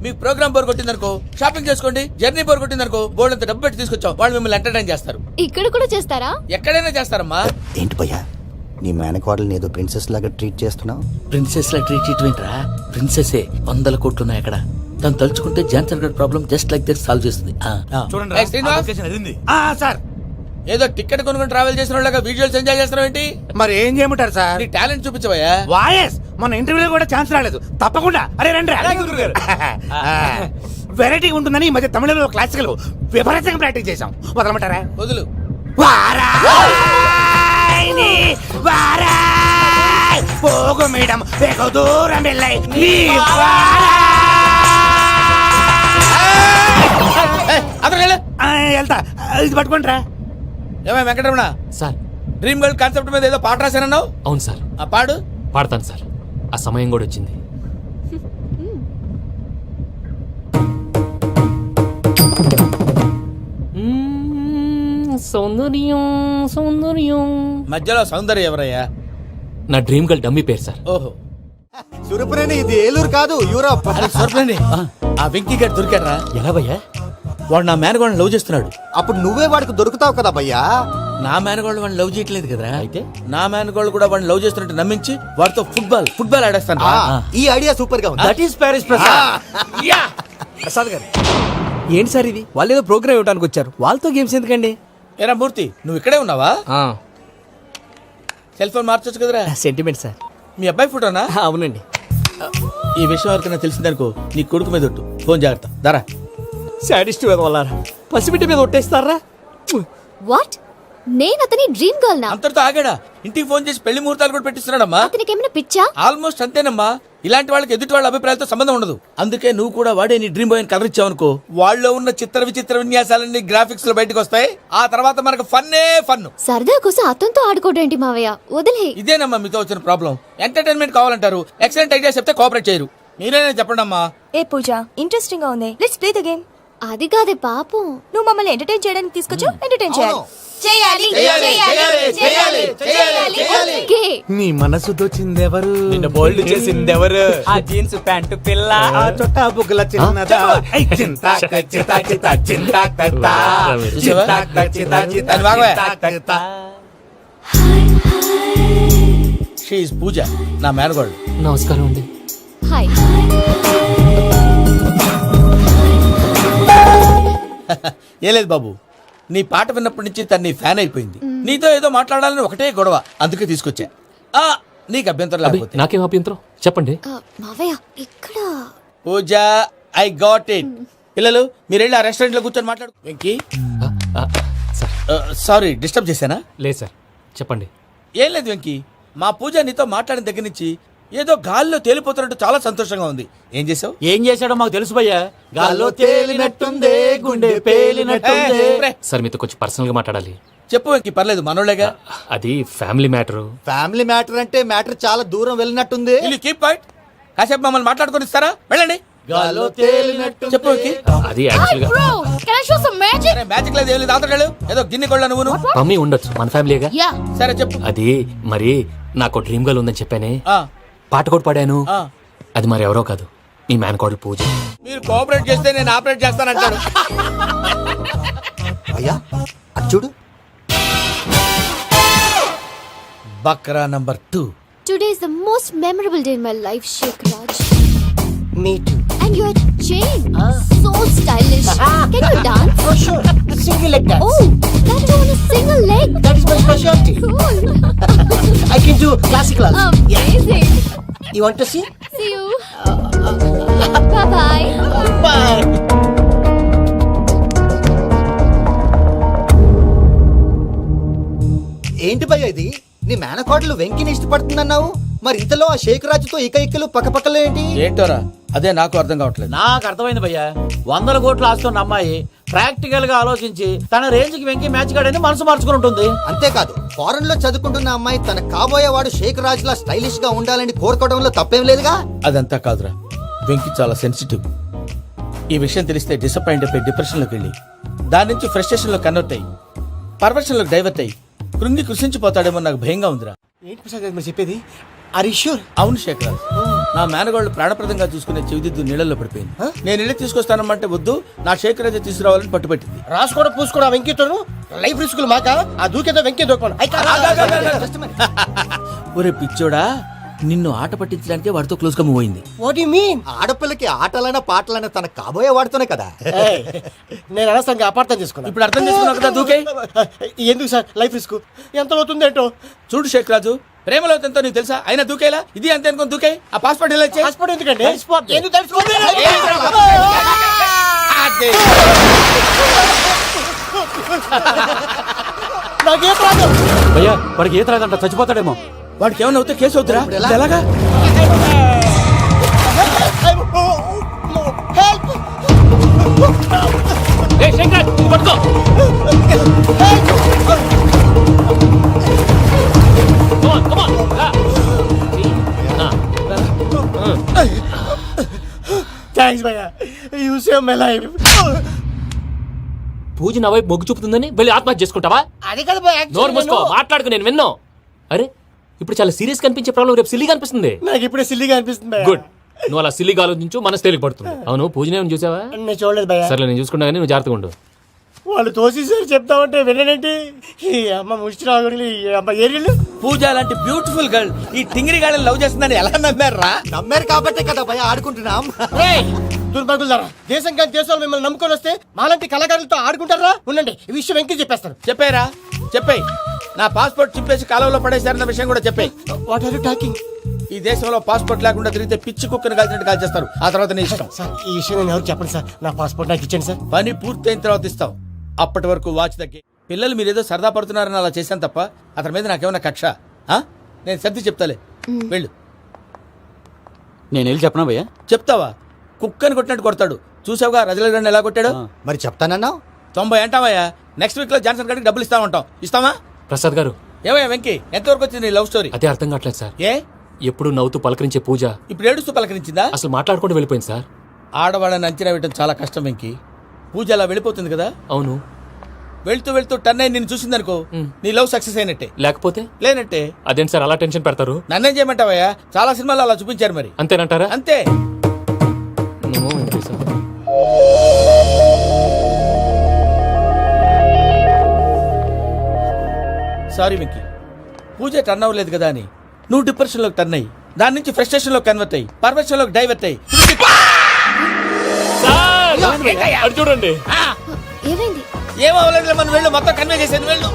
మీకు ప్రోగ్రామ్ బోర్ కొట్టిందనుకో షాపింగ్ చేసుకోండి. జర్నీ బోర్ కొట్టిందనుకో బోర్డు అంత డబ్బు పెట్టి తీసుకొచ్చాం. వాళ్ళు మిమ్మల్ని ఎంటర్టైన్ చేస్తారు. ఇక్కడ కూడా చేస్తారా? ఎక్కడైనా చేస్తారమ్మా. ఏంటి భయ్యా, నీ మేనకోడల్ని ఏదో ప్రిన్సెస్ లాగా ట్రీట్ చేస్తున్నావు? ప్రిన్సెస్ లా ట్రీట్ చేయటమేంట్రా? ప్రిన్సెసే 100 కోట్లు ఉన్నాయి అక్కడ. తను తలుచుకుంటే జాన్సన్ గడ్ problem just like that solve చేస్తుంది. ఏయ్, శ్రీనివాస్, సార్, ఏదో టికెట్ కొనుక్కొని ట్రావెల్ చేసిన వాళ్ళగా వీడియోస్ ఎంజాయ్ చేస్తున్నావు ఏంటి? మరి ఏం చేయమంటారు సార్? నీ టాలెంట్ చూపించవయ్యా. వాయస్ మన ఇంటర్వ్యూలో కూడా ఛాన్స్ రాలేదు. తప్పకుండా అరే రండి. వెరైటీ ఉంటుందని ఈ మధ్య తమిళంలో క్లాసికల్ విపరీతంగా ప్రాక్టీస్ చేశాం. వదలమంటారా? వదులు. పోగు మేడం వెగు దూరం వెళ్ళై అతను వెళ్తా. ఇది పట్టుకుంటారా? ఏమై Venkataramana, sir. Dream girl concept మీద ఏదో పాట రాశానన్నావు. అవును సార్. ఆ పాడు. పాడతాను సార్, ఆ సమయం కూడా వచ్చింది. సౌందర్యం సౌందర్యం. మధ్యలో సౌందర్య ఎవరయ్యా? నా డ్రీమ్ గర్ల్ డమ్మీ పేరు సార్. ఓహో, సురపురేని ఇది ఏలూరు కాదు, యూరోప్. అది సర్ప్రైజ్. ఆ వెంకీ గారు దొరికారా? ఎలా భయ్యా? వాడు నా మేనగోళ్ళని లవ్ చేస్తున్నాడు. అప్పుడు నువ్వే వాడికి దొరుకుతావు కదా భయ్యా. నా మేనగోళ్ళు వాడిని లవ్ చేయట్లేదు కదరా. అయితే నా మేనగోళ్ళు కూడా వాడిని లవ్ చేస్తున్నట్టు నమ్మించి వాడితో ఫుట్బాల్ ఆడేస్తాను. ఈ ఐడియా సూపర్ గా ఉంది. That is Paris Prasad. Prasad గారు ఏంటి సార్ ఇది? వాళ్ళు ఏదో ప్రోగ్రామ్ ఇవ్వడానికి వచ్చారు, వాళ్ళతో గేమ్స్ ఎందుకండి? ఏరా మూర్తి, నువ్వు ఇక్కడే ఉన్నావా? సెల్ ఫోన్ మార్చొచ్చు కదరా. Sentiment sir. మీ అబ్బాయి ఫోటోనా? అవునండి. ఈ విషయం ఎవరికైనా తెలిసిందనుకో నీ కొడుకు మీద ఒట్టు. ఫోన్ జాగ్రత్త. దారా. సాడిస్ట్ వాళ్ళారా, పసిబిడ్డ మీద ఒట్టేస్తారా? వాట్? నేను అతని డ్రీమ్ గర్ల్ నా? అంతటితో ఆగాడా? ఇంటికి ఫోన్ చేసి పెళ్లి ముహూర్తాలు కూడా పెట్టిస్తున్నాడమ్మా. అతనికి ఏమైనా పిచ్చా? ఆల్మోస్ట్ అంతేనమ్మా. ఇలాంటి వాళ్ళకి ఎదుటి వాళ్ళ అభిప్రాయాలతో సంబంధం ఉండదు. అందుకే నువ్వు కూడా వాడే నీ డ్రీమ్ బాయ్ కవర్ ఇచ్చావనుకో, వాళ్ళలో ఉన్న చిత్ర విచిత్ర విన్యాసాలన్నీ గ్రాఫిక్స్ లో బయటకు వస్తాయి. ఆ తర్వాత మనకు ఫన్నే ఫన్. సరదా కోసం అతనితో ఆడుకోవడం ఏంటి మావయ్య? వదిలే. ఇదేనమ్మా మీతో వచ్చిన ప్రాబ్లం. ఎంటర్టైన్మెంట్ కావాలంటారు, ఎక్సలెంట్ ఐడియా చెప్తే కోఆపరేట్ చేయరు. మీరేనా చెప్పండి అమ్మా. ఏ పూజ, ఇంట్రెస్టింగ్ గా ఉంది. Let's play the game. అది కాదే పాపం, నువ్వు మమ్మల్ని ఎంటర్టైన్ చేయడానికి తీసుకొచ్చు. ఎంటర్టైన్ చేయాలి. ఓకే. నీ మనసు దోచిందెవరు? నిన్ను బోల్డ్ చేసిందెవరు? ఆ జీన్స్ ప్యాంటు పిల్ల, ఆ చొట్టా బుగ్గల చిన్నదా. ఐ చింతా చితా చితా చింతా కత్తా. చూసావా? చింతా చితా చితా దాన్ని బాగా. చింతా కత్తా. షీఈ్ పూజ, నా మేనగోళ్ళు. నమస్కారం అండి. హాయ్. ఏ లేదు బాబు, నీ పాట విన్నప్పటి నుంచి తను నీ ఫ్యాన్ అయిపోయింది. నీతో ఏదో మాట్లాడాలని ఒకటే గొడవ, అందుకే తీసుకొచ్చా. నీకు అభ్యంతరం అబ్బే, లేకపోతే. నాకేం అభ్యంతరం చెప్పండి. మావయ్య ఇక్కడ పూజ, ఐ గాట్ ఇట్. పిల్లలు మీరు వెళ్ళి ఆ రెస్టారెంట్ లో కూర్చొని మాట్లాడు. వెంకీ, ఆ, సార్ సారీ డిస్టర్బ్ చేశానా? లేదు సార్ చెప్పండి. ఏం లేదు వెంకీ, మా పూజ నీతో మాట్లాడిన దగ్గర నుంచి ఏదో గాల్లో తేలిపోతున్నట్టు చాలా సంతోషంగా ఉంది. ఏం చేసావు? ఏం చేశాడో మాకు తెలుసు భయ్యా. గాల్లో తేలినట్టుందే, గుండె పేలినట్టుందే. సార్ మీతో కొంచెం పర్సనల్ గా మాట్లాడాలి. చెప్పు వెంకీ, పర్లేదు మనోళ్ళేగా. అది ఫ్యామిలీ మ్యాటర్. ఫ్యామిలీ మ్యాటర్ అంటే మ్యాటర్ చాలా దూరం వెళ్ళినట్టుంది. Keep point. కాసేపు మమ్మల్ని మాట్లాడుకొని ఇస్తారా? వెళ్ళండి. గాల్లో తేలినట్టు చెప్పు వెంకీ. అది యాక్చువల్ గా Bro, can I show some magic? సరే, మ్యాజిక్ లేదు ఏం లేదు, ఆతడాడు ఏదో గిన్నె కొళ్ళ నువ్వు. మమ్మీ ఉండొచ్చు, మన ఫ్యామిలీగా. Yeah. సరే చెప్పు. అది మరి నాకు డ్రీమ్ గర్ల్ ఉందని చెప్పానే, ఆ, పాట కూడా పాడాను. ఆ. అది మరి ఎవరో కాదు, మీ మేనకోడలు పూజ. మీరు కోఆపరేట్ చేస్తే నేను ఆపరేట్ చేస్తానంటాడు. అయ్యా అది చూడు. బక్రా number 2. Today is the most memorable day in my life, Shekharaj. Me too. And your chain, so stylish. Can you dance? For sure. Single leg dance. Oh, that too on a single leg. That is my speciality. Cool. I can do classical also. Amazing. You want to see? See you. Bye bye. Bye. ఏంటి భయ్య ఇది? నీ మేనకోడలు వెంకిని ఇష్టపడుతుందన్నావు, మరి ఇంతలో ఆ శేఖరాజుతో ఇక్కలు పక్కపక్కలో ఏంటి? ఏంటోరా, అదే నాకు అర్థం కావట్లేదు. నాకు అర్థమైంది భయ్యా. 100 కోట్లు ఆస్తున్న అమ్మాయి ప్రాక్టికల్ గా ఆలోచించి తన రేంజ్ కి వెంకి మ్యాచ్ కాడని మనసు మార్చుకుని ఉంటుంది. అంతేకాదు, ఫారెన్ లో చదువుకుంటున్న అమ్మాయి తన కాబోయేవాడు శేఖరాజ్ లా స్టైలిష్ గా ఉండాలని కోరుకోవడంలో తప్పేం లేదుగా. అదంతా కాదురా, వెంకి చాలా సెన్సిటివ్. ఈ విషయం తెలిస్తే డిసప్పాయింట్ అయిపోయి డిప్రెషన్లోకి వెళ్ళి దాని నుంచి ఫ్రస్ట్రేషన్లో కన్వర్ట్ అయ్యి పర్వర్షన్లోకి డైవర్ట్ అయ్యి కృంగి కృషించిపోతాడేమో నాకు భయంగా ఉందిరా. ఏంటి ప్రసాద్ గారు మీరు చెప్పేది? Are you sure? అవును శేఖర్, నా మేనగోళ్ళు ప్రాణప్రదంగా చూసుకునే చెవిదిద్దు నీళ్ళల్లో పడిపోయింది. నేను ఇల్లు తీసుకొస్తానమ్మంటే వద్దు, నా శేఖర్ అయితే తీసుకురావాలని పట్టుబట్టింది. రాసుకోవడం పూసుకోవడం వెంకీతోను లైఫ్ రిస్కులు మాక. ఆ దూకేదో వెంకీ దూకోండి. ఒరే పిచ్చోడా, నిన్ను ఆట పట్టించడానికి వాడితో క్లోజ్ గా మూవ్ అయింది. What you mean? ఆడపిల్లకి ఆటలైనా పాటలైనా తన కాబోయే వాడుతూనే కదా. నేను అనవసరంగా అపార్థం చేసుకున్నా. ఇప్పుడు అర్థం చేసుకున్నావు కదా, దూకే. ఎందుకు సార్ లైఫ్ రిస్క్? ఎంత అవుతుంది ఏంటో. చూడు శేఖర్ రాజు, ప్రేమలో ఎంతో నీకు తెలుసా? అయినా దూకేలా ఇది అంతే అనుకుని దూకే. ఆ పాస్పోర్ట్ ఎలా ఇచ్చే? పాస్పోర్ట్ ఎందుకండి? ఎందుకు తెలుసుకోండి? నాకేం ప్రాబ్లం? భయ్యా వాడికి ఈత రాదంట, చచ్చిపోతాడేమో. వాడికి ఏమైనా అవుతే కేసు అవుతురా? ఎలాగా? హెల్ప్! థ్యాంక్స్ భయ్యా, యు సేవ్ మై లైఫ్. పూజ నా వైపు మొగ్గు చూపుతుందని వెళ్ళి ఆత్మహత్య చేసుకుంటావా? అది కదా భయ్యా, నోరు మూసుకో, మాట్లాడుకు, నేను విన్నాను. అరే ఇప్పుడు చాలా సీరియస్ కనిపించే ప్రాబ్లం రేపు సిల్లీగా అనిపిస్తుంది. నాకు ఇప్పుడే సిల్లిగా అనిపిస్తుంది భయ్యా. గుడ్, నువ్వు అలా సిల్లీగా ఆలోచించు, మనసు తేలిక పడుతుంది. అవును, పూజనే చూసావా? నేను చూడలేదు భయ్యా. సర్లే, నేను చూసుకున్నా కానీ నువ్వు జాగ్రత్తగా ఉండు. వాళ్ళు తోసేసారు చెప్తామంటే విననేంటి? ఈ అమ్మ ముష్టి రాగుడి, ఈ అమ్మ ఏరియలు. పూజ లాంటి బ్యూటిఫుల్ గర్ల్ ఈ టింగిరి గాళ్ళని లవ్ చేస్తుందని ఎలా నమ్మారా? నమ్మారు కాబట్టే కదా భయ ఆడుకుంటున్నాం. దుర్భగులారా, దేశం కానీ దేశాలు మిమ్మల్ని నమ్ముకొని వస్తే మాలాంటి కళాకారులతో ఆడుకుంటారా? ఉండండి, ఈ విషయం వెంకీ చెప్పేస్తాను. చెప్పారా? చెప్పేయ్. నా పాస్పోర్ట్ చింపేసి కాలంలో పడేశారన్న విషయం కూడా చెప్పేయ్. What are you talking? ఈ దేశంలో పాస్పోర్ట్ లేకుండా తిరిగితే పిచ్చి కుక్కను కాల్చినట్టు కాల్చేస్తారు. ఆ తర్వాత నీ ఇష్టం. సార్, ఈ విషయం నేను ఎవరు చెప్పండి సార్. నా పాస్పోర్ట్ నాకు ఇచ్చండి సార్. పని పూర్తయిన తర్వాత ఇస్తాం. అప్పటి వరకు వాచ్ దగ్గర. పిల్లలు మీరేదో సరదా పడుతున్నారని అలా చేశాను తప్ప అతని మీద నాకేమన్నా కక్ష? నేను సర్ది చెప్తాలే, వెళ్ళు. నేను వెళ్ళి చెప్పనా భయ్యా? చెప్తావా? కుక్కని కొట్టినట్టు కొడతాడు. చూసావుగా రజల గండి ఎలా కొట్టాడు? మరి చెప్తానన్నావు. 90 అంటావయ్యా. నెక్స్ట్ వీక్ లో జాన్సన్ గారికి డబ్బులు ఇస్తామంటాం. ఇస్తావా? ప్రసాద్ గారు, ఏమయ్యా వెంకీ, ఎంతవరకు వచ్చింది నీ లవ్ స్టోరీ? అదే అర్థం కావట్లేదు సార్. ఏ ఎప్పుడు నవ్వుతూ పలకరించే పూజ ఇప్పుడు ఏడుస్తూ పలకరించిందా? అసలు మాట్లాడుకుంటూ వెళ్ళిపోయింది సార్. ఆడవాళ్ళని అంచనా వేయడం చాలా కష్టం వెంకీ. పూజ అలా వెళ్ళిపోతుంది కదా. అవును, వెళ్తూ వెళ్తూ టర్న్ అయి నిన్ను చూసిందనుకో, నీ లవ్ సక్సెస్ అయినట్టే. లేకపోతే లేనట్టే. అదేంటి సార్ అలా టెన్షన్ పెడతారు? నన్నేం చేయమంటావయ్యా? చాలా సినిమాలు అలా చూపించారు మరి. అంతేనంటారా? అంతే. నమో వెంకటేశ్వర. సారీ వెంకీ, పూజ టర్న్ అవ్వలేదు కదా అని నువ్వు డిప్రెషన్ లోకి టర్న్ అయ్యి దాని నుంచి ఫ్రస్ట్రేషన్ లో కన్వర్ట్ అయ్యి పర్వర్షన్ లోకి డైవర్ట్ అయ్యి అది చూడండి ఏమైంది? ఏమవ్వలేదు మనం వెళ్ళు మొత్తం కన్వే చేసేది వెళ్ళు.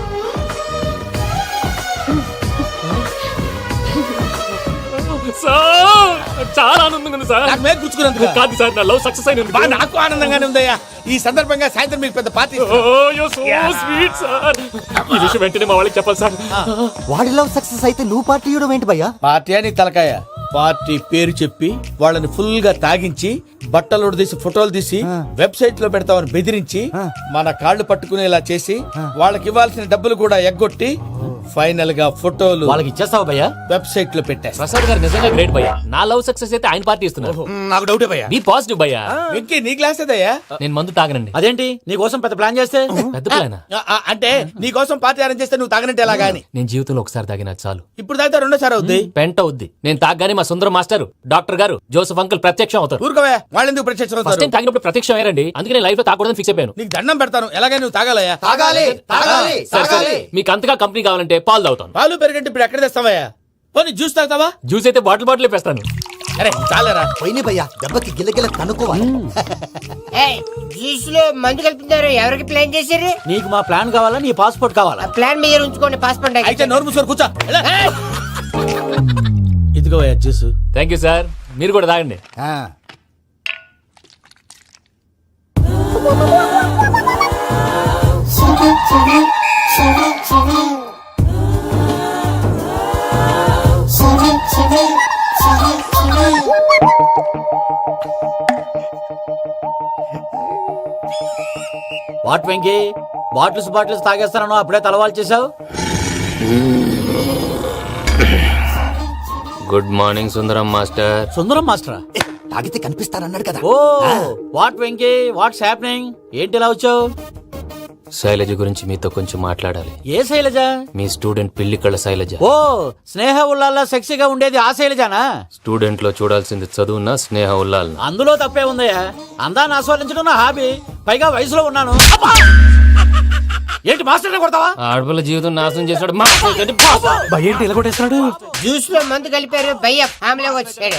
సార్ చాలా ఆనందంగా ఉంది సార్. నాకు మీద గుచ్చుకున్నందుకు కాదు సార్, నా లవ్ సక్సెస్ అయినందుకు. బా, నాకు ఆనందంగానే ఉందయ్యా. ఈ సందర్భంగా సాయంత్రం మీకు పెద్ద పార్టీ స్వీట్ సార్. ఈ విషయం వెంటనే మా వాళ్ళకి చెప్పాలి సార్. వాడి లవ్ సక్సెస్ అయితే నువ్వు పార్టీ ఇవ్వడం ఏంటి భయ్యా? పార్టీ అని తలకాయ పార్టీ పేరు చెప్పి వాళ్ళని ఫుల్ గా తాగించి బట్టలు తీసి ఫోటోలు తీసి వెబ్సైట్ లో పెడతామని బెదిరించి మన కాళ్ళు పట్టుకునేలా చేసి వాళ్ళకి ఇవ్వాల్సిన డబ్బులు కూడా ఎగ్గొట్టి ఫైనల్ గా ఫోటోలు వాళ్ళకి ఇచ్చేస్తావా భయ్యా? వెబ్సైట్ లో పెట్టేస్తా. ప్రసాద్ గారు నిజంగా గ్రేట్ భయ్యా. నా లవ్ సక్సెస్ అయితే ఆయన పార్టీ ఇస్తున్నారు. నాకు డౌటే భయ్యా. నీ పాజిటివ్ భయ్యా. వెంకీ నీ గ్లాస్ ఏదయ్యా? నేను మందు తాగనండి. అదేంటి నీ కోసం పెద్ద ప్లాన్ చేస్తే? పెద్ద ప్లానా? అంటే నీ కోసం పార్టీ అరేంజ్ చేస్తే నువ్వు తాగనంటే ఎలాగా అని. నేను జీవితంలో ఒకసారి తాగినా చాలు. ఇప్పుడు తాగితే రెండోసారి అవుద్ది. పెంట అవుద్ది. నేను తాగగానే మా సుందరం మాస్టర్, డాక్టర్ గారు, జోసెఫ్ అంకుల్ ప్రత్యక్షం అవుతారు. ఊరుకోవా, వాళ్ళెందుకు ప్రత్యక్షం ఫస్ట్ అవుతారు? టైం తాగినప్పుడు ప్రత్యక్షం అయ్యారండి. అందుకే నేను లైఫ్ లో తాగకూడదని ఫిక్స్ అయిపోయాను. నీకు దండం పెడతాను, ఎలాగైనా నువ్వు తాగాలయ్యా. సరే సరే, మీకు అంతగా కంపెనీ కావాలంటే పాలు తాగుతాను. పాలు పెరిగంటే ఇప్పుడు ఎక్కడ తెస్తావయ్యా? పోనీ జ్యూస్ తాగుతావా? జ్యూస్ అయితే బాటిల్ బాటిల్ వేస్తాను. అరే చాలరా. పోయినా భయ్యా, దెబ్బకి గిల్లగిల్ల కనుక్కోవాలి. జ్యూస్ లో మందు కలుపుతున్నారు. ఎవరికి ప్లాన్ చేశారు? నీకు మా ప్లాన్ కావాలా, నీ పాస్పోర్ట్ కావాలా? ప్లాన్ మీద ఉంచుకోండి, పాస్పోర్ట్ అయితే నోరు మూసుకొని కూర్చో. ఇదిగోయా జ్యూస్. Thank you sir. మీరు కూడా తాగండి. వాట్ వెంకీ, బాటిల్స్ తాగేస్తానో అప్పుడే తలవాలు చేసావు. Good morning Sundaram master. Sundaram మాస్టరా? తాగితే కనిపిస్తానన్నాడు కదా. Oh what Venky, what's happening? ఏంటి ఇలా వచ్చావు? శైలజ గురించి మీతో కొంచెం మాట్లాడాలి. ఏ శైలజ? మీ స్టూడెంట్ పిల్లి కళ్ళ శైలజ. ఓ స్నేహ ఉల్లాల్లో సెక్సీగా ఉండేది ఆ శైలజానా? స్టూడెంట్ లో చూడాల్సింది చదువున్న స్నేహ ఉల్లాల్. అందులో తప్పే ఉందయ్యా. అందాన్ని ఆస్వాదించడం నా హాబీ. పైగా వయసులో ఉన్నాను. ఏంటి మాస్టర్ కొడతావా? ఆడపిల్ల జీవితం నాశనం చేశాడు. ఏంటి ఇలా కొట్టేస్తున్నాడు? జ్యూస్ లో మందు కలిపారు. భయ్య ఫ్యామిలీ వచ్చాడు.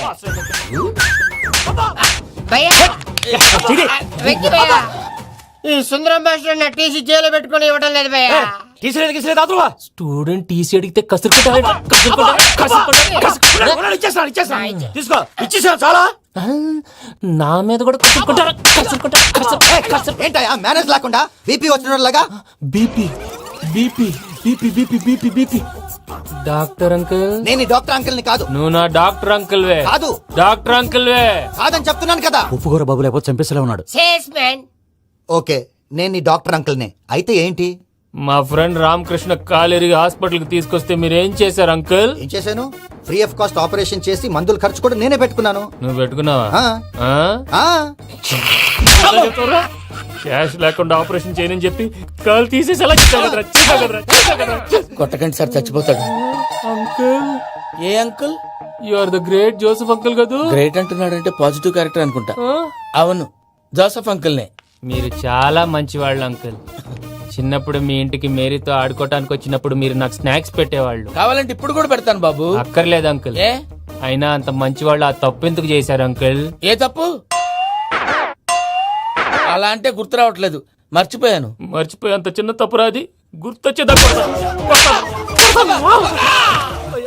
భయ్య వెక్కి భయ్య, ఈ సుందరం భాష నా టీసీ జైలు పెట్టుకుని ఇవ్వడం లేదు భయ్య. స్టూడెంట్ టీసీ అడిగితే తీసుకో, ఇచ్చేసా చాలా. నా మీద కూడా ఏంటయ్యా మేనేజ్ లేకుండా బీపీ వచ్చినలాగా? BP BP BP BP BP BP. Doctor uncle, నేను ఈ డాక్టర్ అంకుల్ ని కాదు. నువ్వు నా డాక్టర్ అంకుల్ వే. కాదు. డాక్టర్ అంకుల్ వే కాదని చెప్తున్నాను కదా. ఉప్పుకూర బాబు లేకపోతే చంపేసేలా ఉన్నాడు. Sales man. ఓకే, నేను ఈ డాక్టర్ అంకుల్ నే. అయితే ఏంటి? మా ఫ్రెండ్ రామకృష్ణ కాలేరికి హాస్పిటల్ కి తీసుకొస్తే మీరేం చేశారు అంకుల్? ఏం చేశాను? ఫ్రీ ఆఫ్ కాస్ట్ ఆపరేషన్ చేసి మందుల ఖర్చు కూడా నేనే పెట్టుకున్నాను. నువ్వు పెట్టుకున్నావా? క్యాష్ లేకుండా ఆపరేషన్ చేయనని చెప్పి కాల్ తీసేసేలా కొట్టకండి సార్, చచ్చిపోతాడు. అంకుల్, ఏ uncle? You are the great Joseph uncle కదా. గ్రేట్ అంటున్నాడంటే పాజిటివ్ క్యారెక్టర్ అనుకుంటా. అవును, జోసెఫ్ అంకుల్ నే. మీరు చాలా మంచివాళ్ళు అంకుల్. చిన్నప్పుడు మీ ఇంటికి మేరీతో ఆడుకోవటానికి వచ్చినప్పుడు మీరు నాకు స్నాక్స్ పెట్టేవాళ్ళు. కావాలంటే ఇప్పుడు కూడా పెడతాను బాబు. అక్కర్లేదు అంకుల్. ఏ? అయినా అంత మంచివాళ్ళు ఆ తప్పు ఎందుకు చేశారు అంకుల్? ఏ తప్పు? అలా అంటే గుర్తు రావట్లేదు, మర్చిపోయాను. మర్చిపోయేంత చిన్న తప్పురాది గుర్తొచ్చేదా?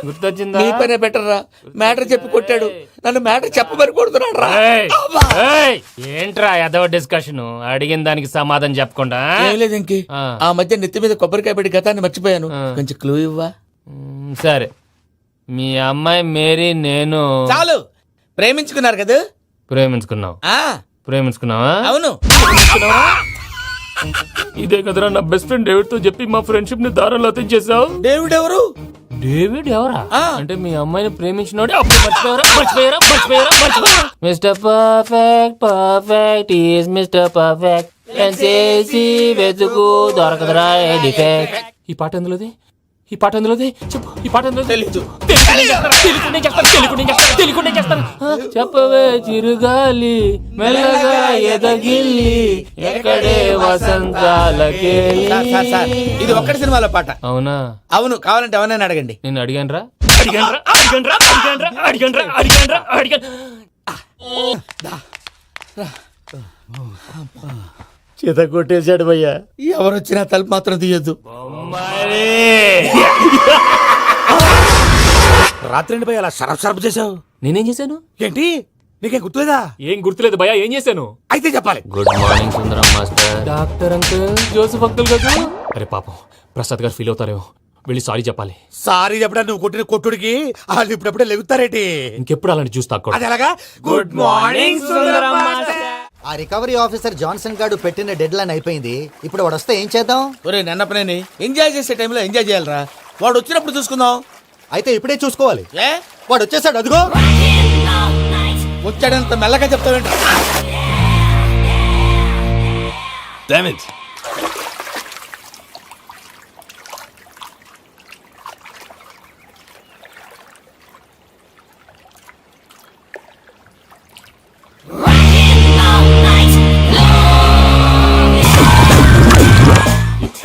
గుర్తొచ్చిందా? నీ పనే బెటర్ రా. మ్యాటర్ చెప్పి కొట్టాడు, నన్ను మ్యాటర్ చెప్పమని కొడుతున్నాడు రా. ఏంట్రా ఎదవ డిస్కషన్? అడిగిన దానికి సమాధానం చెప్పకుండా. ఏం లేదు ఇంకి, ఆ మధ్య నెత్తి మీద కొబ్బరికాయ పెట్టి గతాన్ని మర్చిపోయాను. కొంచెం క్లూ ఇవ్వా? సరే, మీ అమ్మాయి మేరీ నేను చాలు. ప్రేమించుకున్నారు కదా? ప్రేమించుకున్నావు. ప్రేమించుకున్నావా? అవును. ఇదే కదరా నా బెస్ట్ ఫ్రెండ్ డేవిడ్ తో చెప్పి మా ఫ్రెండ్షిప్ ని దారంలో అతించేసావు. డేవిడ్ ఎవరు? డేవిడ్ ఎవరా? అంటే మీ అమ్మాయిని ప్రేమించినోడే. అప్పుడు మర్చిపోయారా? Mister perfect perfect is mister perfect చేసి వెతుకు దొరకదురా డిఫెక్ట్. ఈ పాట ఎందులోది? చెప్పు. ఈ పాట ఎందులో? తెలీదు. చెప్పవే చిరుగాలి మెల్లగా ఎదగిల్లి ఎక్కడే వసంతాలకే. ఇది ఒక్కటి సినిమాలో పాట. అవునా? అవును, కావాలంటే ఎవరైనా అడగండి. నేను అడిగాను రా. చేత కొట్టేశాడు భయ్యా. ఎవరొచ్చినా తలుపు మాత్రం తీయద్దు. రాత్రి భయ అలా షరఫ్ షరఫ్ చేసావు. నేనేం చేశాను? ఏంటి నీకేం గుర్తులేదా? ఏం గుర్తులేదు భయ్యా, ఏం చేశాను? అయితే చెప్పాలి. Good morning Sundaram master. Doctor uncle, Joseph uncle కదా. అరే పాపం, ప్రసాద్ గారు ఫీల్ అవుతారేమో, వెళ్ళి సారీ చెప్పాలి. సారీ చెప్పడా నువ్వు కొట్టిన కొట్టుడికి వాళ్ళు ఇప్పుడప్పుడే లెగుతారేటి. ఇంకెప్పుడు అలాంటి జ్యూస్ తాక్కూడదు. అది ఎలాగా? Good morning Sundaram master. ఆ రికవరీ ఆఫీసర్ జాన్సన్ గారు పెట్టిన డెడ్ లైన్ అయిపోయింది. ఇప్పుడు వాడు వస్తే ఏం చేద్దాం? ఒరే నన్నపనేని ఎంజాయ్ చేసే టైంలో ఎంజాయ్ చేయాలరా. వాడు వచ్చినప్పుడు చూసుకుందాం. అయితే ఇప్పుడే చూసుకోవాలి. ఏ వాడు వచ్చేసాడు, అదిగో. వచ్చాడంత మెల్లగా చెప్తావేంట?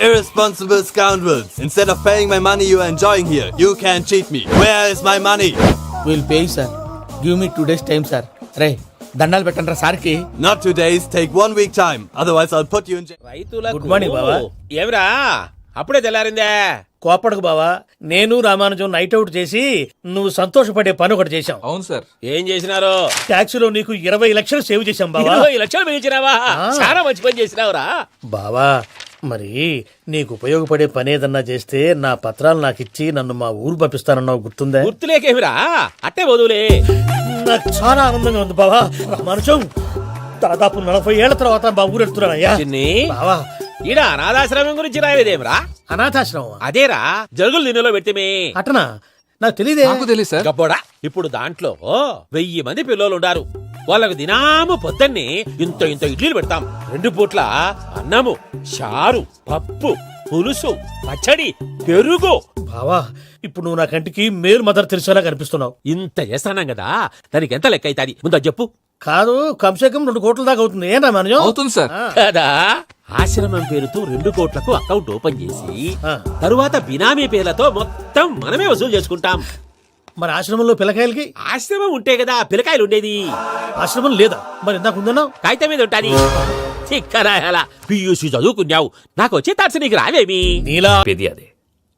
Irresponsible scoundrels. Instead of paying my money you are enjoying here, you can cheat me. Where is my money? Will pay sir. Give me 2 days time sir. రే దండాలు పెట్టండి సార్కి. Not 2 days, take 1 week time. Otherwise I'll put you in jail. Good morning బావా. ఏమిరా అప్పుడే తెల్లారిందే? కోపడకు బావా, నేను Ramanujam night out చేసి నువ్వు సంతోషపడే పని ఒకటి చేశాం. అవును సార్. ఏం చేసినారు? ట్యాక్సీలో నీకు 20 లక్షలు సేవ్ చేశాం బావా. 20 లక్షలు మిగిల్చినావా? చాలా మంచి పని చేసినావురా బావా, మరి నీకు ఉపయోగపడే పని ఏదన్నా చేస్తే నా పత్రాలు నాకు ఇచ్చి నన్ను మా ఊరు పంపిస్తానన్నావు, గుర్తుందా? గుర్తులేకేమిరా, అట్టే వదులే. నాకు చాలా ఆనందంగా ఉంది బావా. రామానుజం, దాదాపు 40 ఏళ్ల తర్వాత మా ఊరు వెళ్తున్నానయ్యా. బావా, ఈడ అనాథాశ్రమం గురించి రాయలేదేమిరా? అనాథాశ్రమం అదేరా, జరుగులు దీనిలో పెట్టిమే. అటనా? నాకు తెలియదే. గబ్బోడా, ఇప్పుడు దాంట్లో 1000 మంది పిల్లలు ఉండారు. వాళ్ళకు దినాము పొద్దున్నే ఇంత ఇంత ఇడ్లీలు పెడతాం. 2 పూట్ల అన్నము, చారు, పప్పు, పులుసు, పచ్చడి, పెరుగు. బావా, ఇప్పుడు నువ్వు నా కంటికి మేలు మదర్ తెలిసేలా కనిపిస్తున్నావు. ఇంత చేస్తానం కదా, దానికి ఎంత లెక్క అవుతుంది ముందు చెప్పు. కాదు, కమ్సేకం 2 కోట్ల దాకా అవుతుంది. ఏనా మనజం? అవుతుంది సార్. కదా, ఆశ్రమం పేరుతో 2 కోట్లకు అకౌంట్ ఓపెన్ చేసి తరువాత బినామీ పేర్లతో మొత్తం మనమే వసూలు చేసుకుంటాం. మరి ఆశ్రమంలో పిల్లకాయలకి? ఆశ్రమం ఉంటే కదా పిల్లకాయలు ఉండేది. ఆశ్రమం లేదా? మరి ఇందాక ఉందన్నావు. కాగితం మీద ఉంటాది. చిక్కరాయాలా, పియూసీ చదువుకున్నావు, నాకు వచ్చే తాట్స్ నీకు రావేమి? నీలా పెది అదే,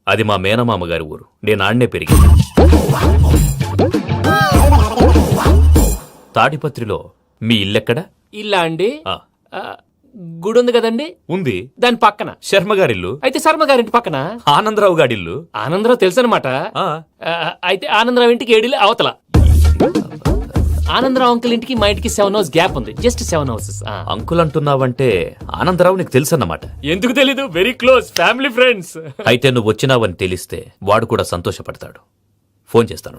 అది మా మేనమామ గారి ఊరు. నేను ఆడనే పెరిగింది. తాడిపత్రిలో మీ ఇల్లెక్కడ? ఇల్లా అండి, గుడి ఉంది కదండి. ఉంది, దాని పక్కన శర్మ గారిల్లు. అయితే శర్మ గారింటి పక్కన ఆనందరావు గారిల్లు. ఆనందరావు తెలుసు అనమాట. అయితే ఆనందరావు ఇంటికి 7 అవతల. ఆనందరావు అంకుల్ ఇంటికి మా ఇంటికి 7 hours గ్యాప్ ఉంది. Just 7 houses. అంకుల్ అంటున్నావంటే ఆనందరావు నీకు తెలుసు అన్నమాట. ఎందుకు తెలీదు, వెరీ క్లోజ్ ఫ్యామిలీ ఫ్రెండ్స్. అయితే నువ్వు వచ్చినావని తెలిస్తే వాడు కూడా సంతోషపడతాడు. ఫోన్ చేస్తాను.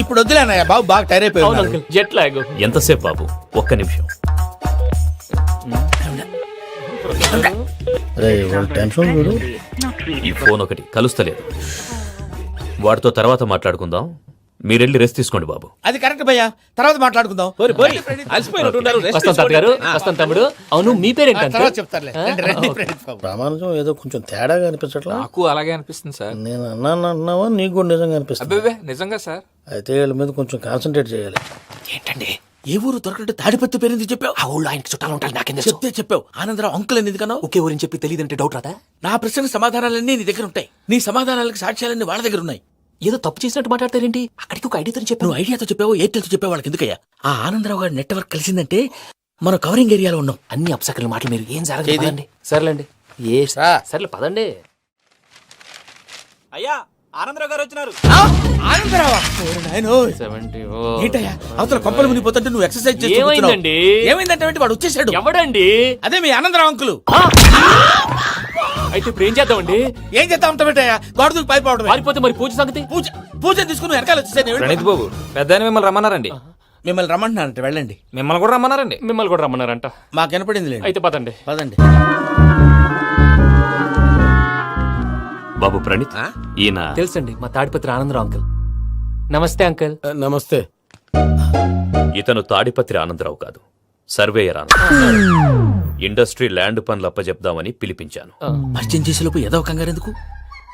ఇప్పుడు వద్దులేనయ్యా బాబు, బాగా టైర్ అయిపోయావు. Jet lag. ఎంతసేపు బాబు? 1 నిమిషం. ఈ ఫోన్ ఒకటి కలుస్తలేదు. వాడితో తర్వాత మాట్లాడుకుందాం. మీరెళ్ళి రెస్ట్ తీసుకోండి బాబు. అది కరెక్ట్ భయ్యా, తర్వాత మాట్లాడుకుందాం. వస్తాను తమ్ముడు. అవును, మీ పేరేంటంటే? చెప్తారులే. రామానుజం ఏదో కొంచెం తేడాగా అనిపించట్లా? నాకు అలాగే అనిపిస్తుంది సార్. నేను అన్నావా నీకు కూడా నిజంగా అనిపిస్తుంది? నిజంగా సార్. అయితే వీళ్ళ మీద కొంచెం కాన్సన్ట్రేట్ చేయాలి. ఏంటండి, ఏ ఊరు దొరకట్టు తాడిపత్రి పేరు ఎందుకు చెప్పావు? ఆ ఊళ్ళో ఆయనకి చుట్టాలు ఉంటారు. నాకేం చెప్తే చెప్పావు. ఆనందరావు అంకుల్ అని ఎందుకన్నావు? ఒకే ఊరిని చెప్పి తెలియదంటే డౌట్ రాదా? నా ప్రశ్నకు సమాధానాలన్నీ నీ దగ్గర ఉంటాయి. నీ సమాధానాలకు సాక్ష్యాలన్నీ వాళ్ళ దగ్గర ఉన్నాయి. ఏదో తప్పు చేసినట్టు మాట్లాడతారేంటి? అక్కడికి ఒక ఐడియాతో చెప్పావు. నువ్వు ఐడియాతో చెప్పావు, ఎయిర్టెల్తో చెప్పావు, వాళ్ళకి ఎందుకయ్యా? ఆ ఆనందరావు గారి నెట్వర్క్ కలిసిందంటే మనం కవరింగ్ ఏరియాలో ఉన్నాం. అన్ని అప్సకల మాటలు మీరు ఏం జరగదండి. సర్లేండి, సర్లే పదండి. అయ్యా, ఆనందరావు గారు వచ్చినారు. ఆనందరావా? ఏంటయ్యా, అవతల కొంపలు మునిగిపోతుంటే నువ్వు ఎక్సర్సైజ్ చేస్తూ ఏమైందండి? ఏమైందంటే వాడు వచ్చేసాడు. ఎవడండి? అదే మీ ఆనందరావు అంకులు. అయితే ఇప్పుడు ఏం చేద్దామండి? ఏం చేస్తా ఉంటావేటయ్యా, గొడవకు పైపోవడం. పారిపోతే మరి పూజ సంగతి? పూజ తీసుకుని వెనకాల వచ్చేసాను. ప్రణీత్ బాబు, పెద్ద మిమ్మల్ని రమ్మన్నారండి. మిమ్మల్ని రమ్మంటున్నారంటే వెళ్ళండి. మిమ్మల్ని కూడా రమ్మన్నారండి. మిమ్మల్ని కూడా రమ్మన్నారంట. మాకు వినపడింది. అయితే పదండి. పదండి బాబు ప్రణీత్, ఈయన తెలుసండి, మా తాడిపత్రి ఆనందరావు అంకుల్. నమస్తే అంకుల్. నమస్తే. ఇతను తాడిపత్రి ఆనందరావు కాదు, సర్వేయర్ ఆనందరావు. ఇండస్ట్రీ ల్యాండ్ పనులు అప్పచెప్దామని పిలిపించాను. పరిచయం చేసేలోపు ఏదో కంగారు ఎందుకు?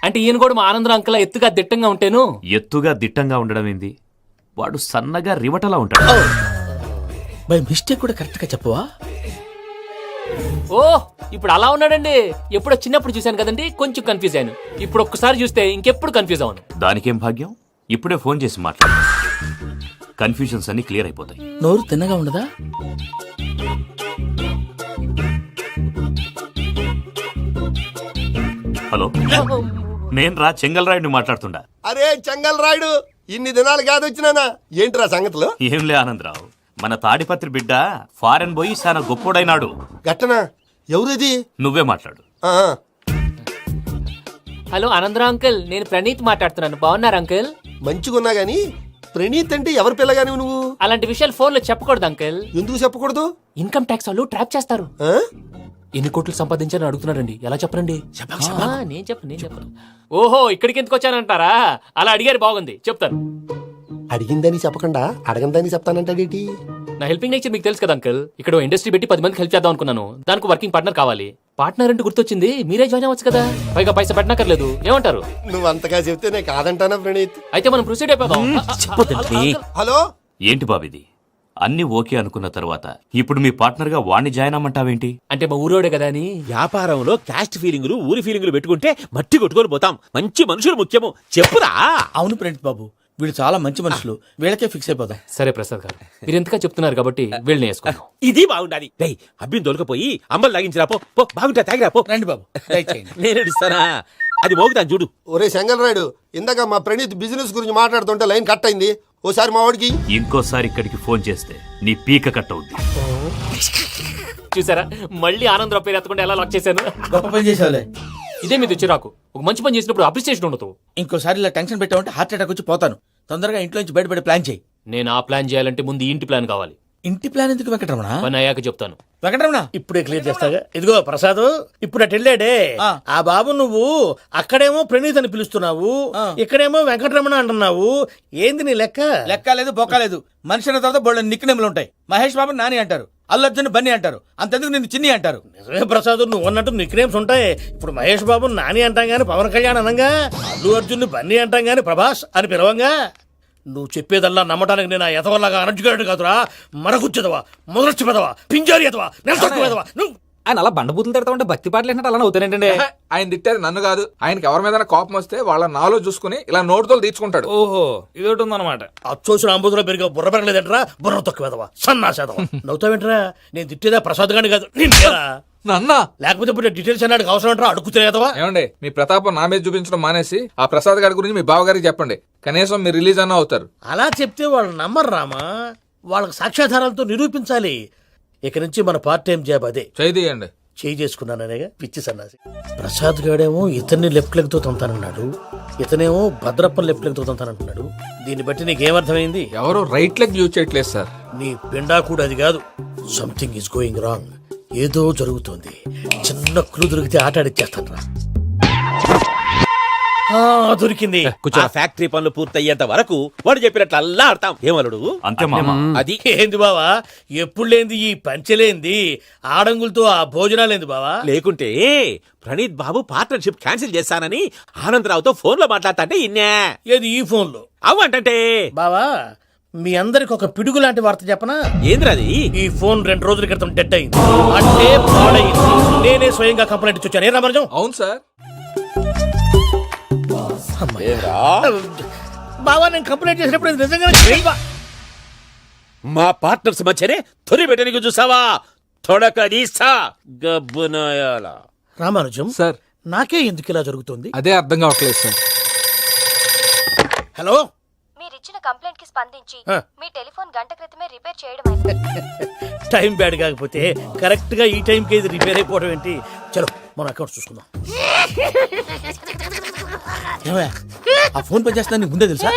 అంటే ఈయన కూడా మా ఆనందరావు అంకుల్ ఎత్తుగా దిట్టంగా ఉంటేను. ఎత్తుగా దిట్టంగా ఉండడం ఏంది? వాడు సన్నగా రివటలా ఉంటాడు. బై మిస్టేక్ కూడా కరెక్ట్ గా చెప్పవా? ఓ ఇప్పుడు అలా ఉన్నాడండి. ఎప్పుడో చిన్నప్పుడు చూశాను కదండి, కొంచెం కన్ఫ్యూజ్ అయ్యాను. ఇప్పుడు ఒక్కసారి చూస్తే ఇంకెప్పుడు కన్ఫ్యూజ్ అవ్వను. దానికేం భాగ్యం, ఇప్పుడే ఫోన్ చేసి మాట్లాడు. కన్ఫ్యూజన్స్ అన్ని క్లియర్ అయిపోతాయి. నోరు తిన్నగా ఉండదా? హలో, నేను రా చెంగల్రాయుడిని మాట్లాడుతుండా. అరే చెంగల్ రాయుడు, ఇన్ని దినాలు కాదు వచ్చినానా? ఏంట్రా సంగతులు? ఏంలే ఆనందరావు, మన తాడిపత్రి బిడ్డ ఫారెన్ పోయి చాలా గొప్పోడైనాడు. గట్టనా? ఎవరిది? నువ్వే మాట్లాడు. హలో ఆనందరావు అంకుల్, నేను ప్రణీత్ మాట్లాడుతున్నాను. బాగున్నారు అంకుల్? మంచిగున్నా గాని ప్రణీత్ అంటే ఎవరి పిల్లగాని నువ్వు? అలాంటి విషయాలు ఫోన్ లో చెప్పకూడదు అంకుల్. ఎందుకు చెప్పకూడదు? ఇన్కమ్ ట్యాక్స్ వాళ్ళు ట్రాప్ చేస్తారు. ఎన్ని కోట్లు సంపాదించాలని అడుగుతున్నారండి, ఎలా చెప్పరండి? నేను చెప్పను. ఓహో, ఇక్కడికి ఎందుకు వచ్చానంటారా? అలా అడిగారు, బాగుంది, చెప్తాను. అడిగిందని చెప్పకుండా అడగందని చెప్తానంటాడేటి? నా హెల్పింగ్ నేచర్ మీకు తెలుసు కదా అంకుల్. ఇక్కడ ఇండస్ట్రీ పెట్టి 10 మందికి హెల్ప్ చేద్దాం అనుకున్నాను. దానికి వర్కింగ్ పార్ట్నర్ కావాలి. పార్ట్నర్ అంటే గుర్తొచ్చింది, మీరే జాయిన్ అవ్వచ్చు కదా. పైగా పైసా పెట్టనక్కర్లేదు. ఏమంటారు? నువ్వు అంతగా చెప్తేనే కాదంటానా ప్రణీత్? అయితే మనం ప్రొసీడ్ అయిపోదాం. హలో, ఏంటి బాబిది? అన్ని ఓకే అనుకున్న తర్వాత ఇప్పుడు మీ పార్ట్నర్ గా వాణ్ణి జాయిన్ అమ్మంటావేంటి? అంటే మా ఊరోడే కదా అని. వ్యాపారంలో క్యాస్ట్ ఫీలింగులు, ఊరి ఫీలింగులు పెట్టుకుంటే మట్టి కొట్టుకొని పోతాం. మంచి మనుషులు ముఖ్యము. చెప్పురా. అవును ప్రణీత్ బాబు, వీళ్ళు చాలా మంచి మనుషులు. వీళ్ళకే ఫిక్స్ అయిపోదాం. సరే ప్రసాద్ గారు, మీరు ఎంతగా చెప్తున్నారు కాబట్టి వీళ్ళని వేసుకుందాం. ఇది బాగుండాలి. డై అబ్బిని దొరకపోయి అమ్మలు లాగించిరా పో. పో బాగుంటా, తాగిరా పో. రండి బాబు, దయచేయండి. నేను ఇస్తానా? అది మోగుతాను చూడు. ఒరే చెంగల్ రాయుడు, ఇందాక మా ప్రణీత్ బిజినెస్ గురించి మాట్లాడుతుంటే లైన్ కట్ అయింది. ఓసారి మా వాడికి ఇంకోసారి ఇక్కడికి ఫోన్ చేస్తే నీ పీక కట్ అవుద్ది. చూసారా, మళ్ళీ ఆనందరావు పేరు ఎత్తకుండా ఎలా లాక్ చేశాను. గొప్ప పని చేసావులే. ఇదే మీద చిరాకు. ఒక మంచి పని చేసినప్పుడు అప్రిసియేషన్ ఉండదు. ఇంకోసారి ఇలా టెన్షన్ పెట్టామంటే హార్ట్ అటాక్ వచ్చి పోతాను. తొందరగా ఇంట్లో నుంచి బయటపడే ప్లాన్ చేయి. నేను ఆ ప్లాన్ చేయాలంటే ముందు ఇంటి ప్లాన్ కావాలి. ఇంటి ప్లాన్ ఎందుకు వెంకటరమణ? పని అయ్యాక చెప్తాను. వెంకటరమణ ఇప్పుడే క్లియర్ చేస్తాగా. ఇదిగో ప్రసాద్, ఇప్పుడు అటు వెళ్ళాడే ఆ బాబు, నువ్వు అక్కడేమో ప్రణీత్ అని పిలుస్తున్నావు, ఇక్కడేమో వెంకటరమణ అంటున్నావు. ఏంది నీ లెక్క? లెక్క లేదు, బొక్క లేదు. మనిషి అన్న తర్వాత బోళ్ళ నిక్నెములు ఉంటాయి. మహేష్ బాబు నాని అంటారు, అల్లు అర్జున్ బన్నీ అంటారు, అంతెందుకు నిన్ను చిన్ని అంటారు. నిజమే ప్రసాద్, నువ్వు అన్నట్టు నిక్నేమ్స్ ఉంటాయి. ఇప్పుడు మహేష్ బాబు నాని అంటాం గాని పవన్ కళ్యాణ్ అనంగా, అల్లు అర్జున్ బన్నీ అంటాం గాని ప్రభాస్ అని పిలవంగా. నువ్వు చెప్పేదల్లా నమ్మటానికి నేను ఎతవల్లాగా అనర్జుగాడు కాదురా. మరగుచ్చదవా, మొదలచ్చి పెదవా, పింజారి ఎదవా, నెలసొక్కుదవా నువ్వు. ఆయన అలా బండబూతులు తిడతా ఉంటే భక్తి పాటలు ఏంటంటే అలా అవుతానంటే. ఆయన తిట్టేది నన్ను కాదు, ఆయనకి ఎవరి మీద కోపం వస్తే వాళ్ళ నాలో చూసుకుని ఇలా నోటుతో తీర్చుకుంటాడు. ఓహో, ఇదొకటి ఉందన్నమాట. అచ్చోసిన అంబుధులో పెరిగే బుర్ర పెరగలేదంటరా, బుర్ర తొక్కువేదవా, సన్నాసేదవా. నవ్వుతావేంట్రా? నేను తిట్టేదా ప్రసాద్ గాని కాదు, నన్నా. లేకపోతే ఇప్పుడు డీటెయిల్స్ అన్నాడు అవసరం అంటారా? అడుగుతులేదవా. ఏమండి, మీ ప్రతాపం నా మీద చూపించడం మానేసి ఆ ప్రసాద్ గారి గురించి మీ బావగారికి చెప్పండి. కనీసం మీరు రిలీజ్ అన్న అవుతారు. అలా చెప్తే వాళ్ళు నమ్మరు రామా. వాళ్ళకి సాక్ష్యాధారాలతో నిరూపించాలి. ఇక నుంచి మన పార్ట్ టైం జాబ్ అదే. చేయండి. చేయి చేసుకున్నాననేగా పిచ్చి సన్నాసి. ప్రసాద్ గాడేమో ఇతన్ని లెఫ్ట్ లెగ్ తో తంతానన్నాడు, ఇతనేమో భద్రప్పని లెఫ్ట్ లెగ్ తో తంతానంటున్నాడు. దీన్ని బట్టి నీకేమర్థమైంది? ఎవరు రైట్ లెగ్ యూజ్ చేయట్లేదు సార్. నీ పిండా కూడా అది కాదు. Something is going wrong. ఏదో జరుగుతోంది. చిన్న క్లూ దొరికితే ఆట ఆడిచ్చేస్తాను రా. దొరికింది. కొంచెం ఫ్యాక్టరీ పనులు పూర్తయ్యేంత వరకు వాడు చెప్పినట్లు అల్లా ఆడతాం. ఏమలుడు? అంతే మామ. అది ఏంది బావా, ఎప్పుడు లేంది ఈ పంచలేంది, ఆడంగులతో ఆ భోజనాలేంది బావా? లేకుంటే ప్రణీత్ బాబు పార్ట్నర్షిప్ క్యాన్సిల్ చేస్తానని ఆనందరావుతో ఫోన్ లో మాట్లాడతాంటే ఇన్నే. ఏది ఈ ఫోన్ లో? అవ్వంటే బావా, మీ అందరికి ఒక పిడుగు లాంటి వార్త చెప్పనా? ఏంద్రది? ఈ ఫోన్ 2 రోజుల క్రితం డెడ్ అయింది, అంటే పాడైంది. నేనే స్వయంగా కంప్లైంట్ ఇచ్చాను. ఏ రామరాజం? అవును సార్. బావా, నేను కంప్లైంట్ చేసినప్పుడు ఇది నిజంగా మా పార్ట్నర్స్ మధ్యనే తొలి పెట్టడానికి చూసావా? తొడక తీసా గబ్బునాయాల. రామానుజం సార్, నాకే ఎందుకు ఇలా జరుగుతుంది? అదే అర్థం కావట్లేదు సార్. హలో, మీరిచ్చిన కంప్లైంట్ కి స్పందించి మీ టెలిఫోన్ గంట క్రితమే రిపేర్ చేయడం. టైం బ్యాడ్ కాకపోతే కరెక్ట్ గా ఈ టైంకి ఇది రిపేర్ అయిపోవడం ఏంటి? చలో మన అకౌంట్ చూసుకుందాం. ఆ ఫోన్ పని చేస్తున్నా నీకు ముందే తెలుసా?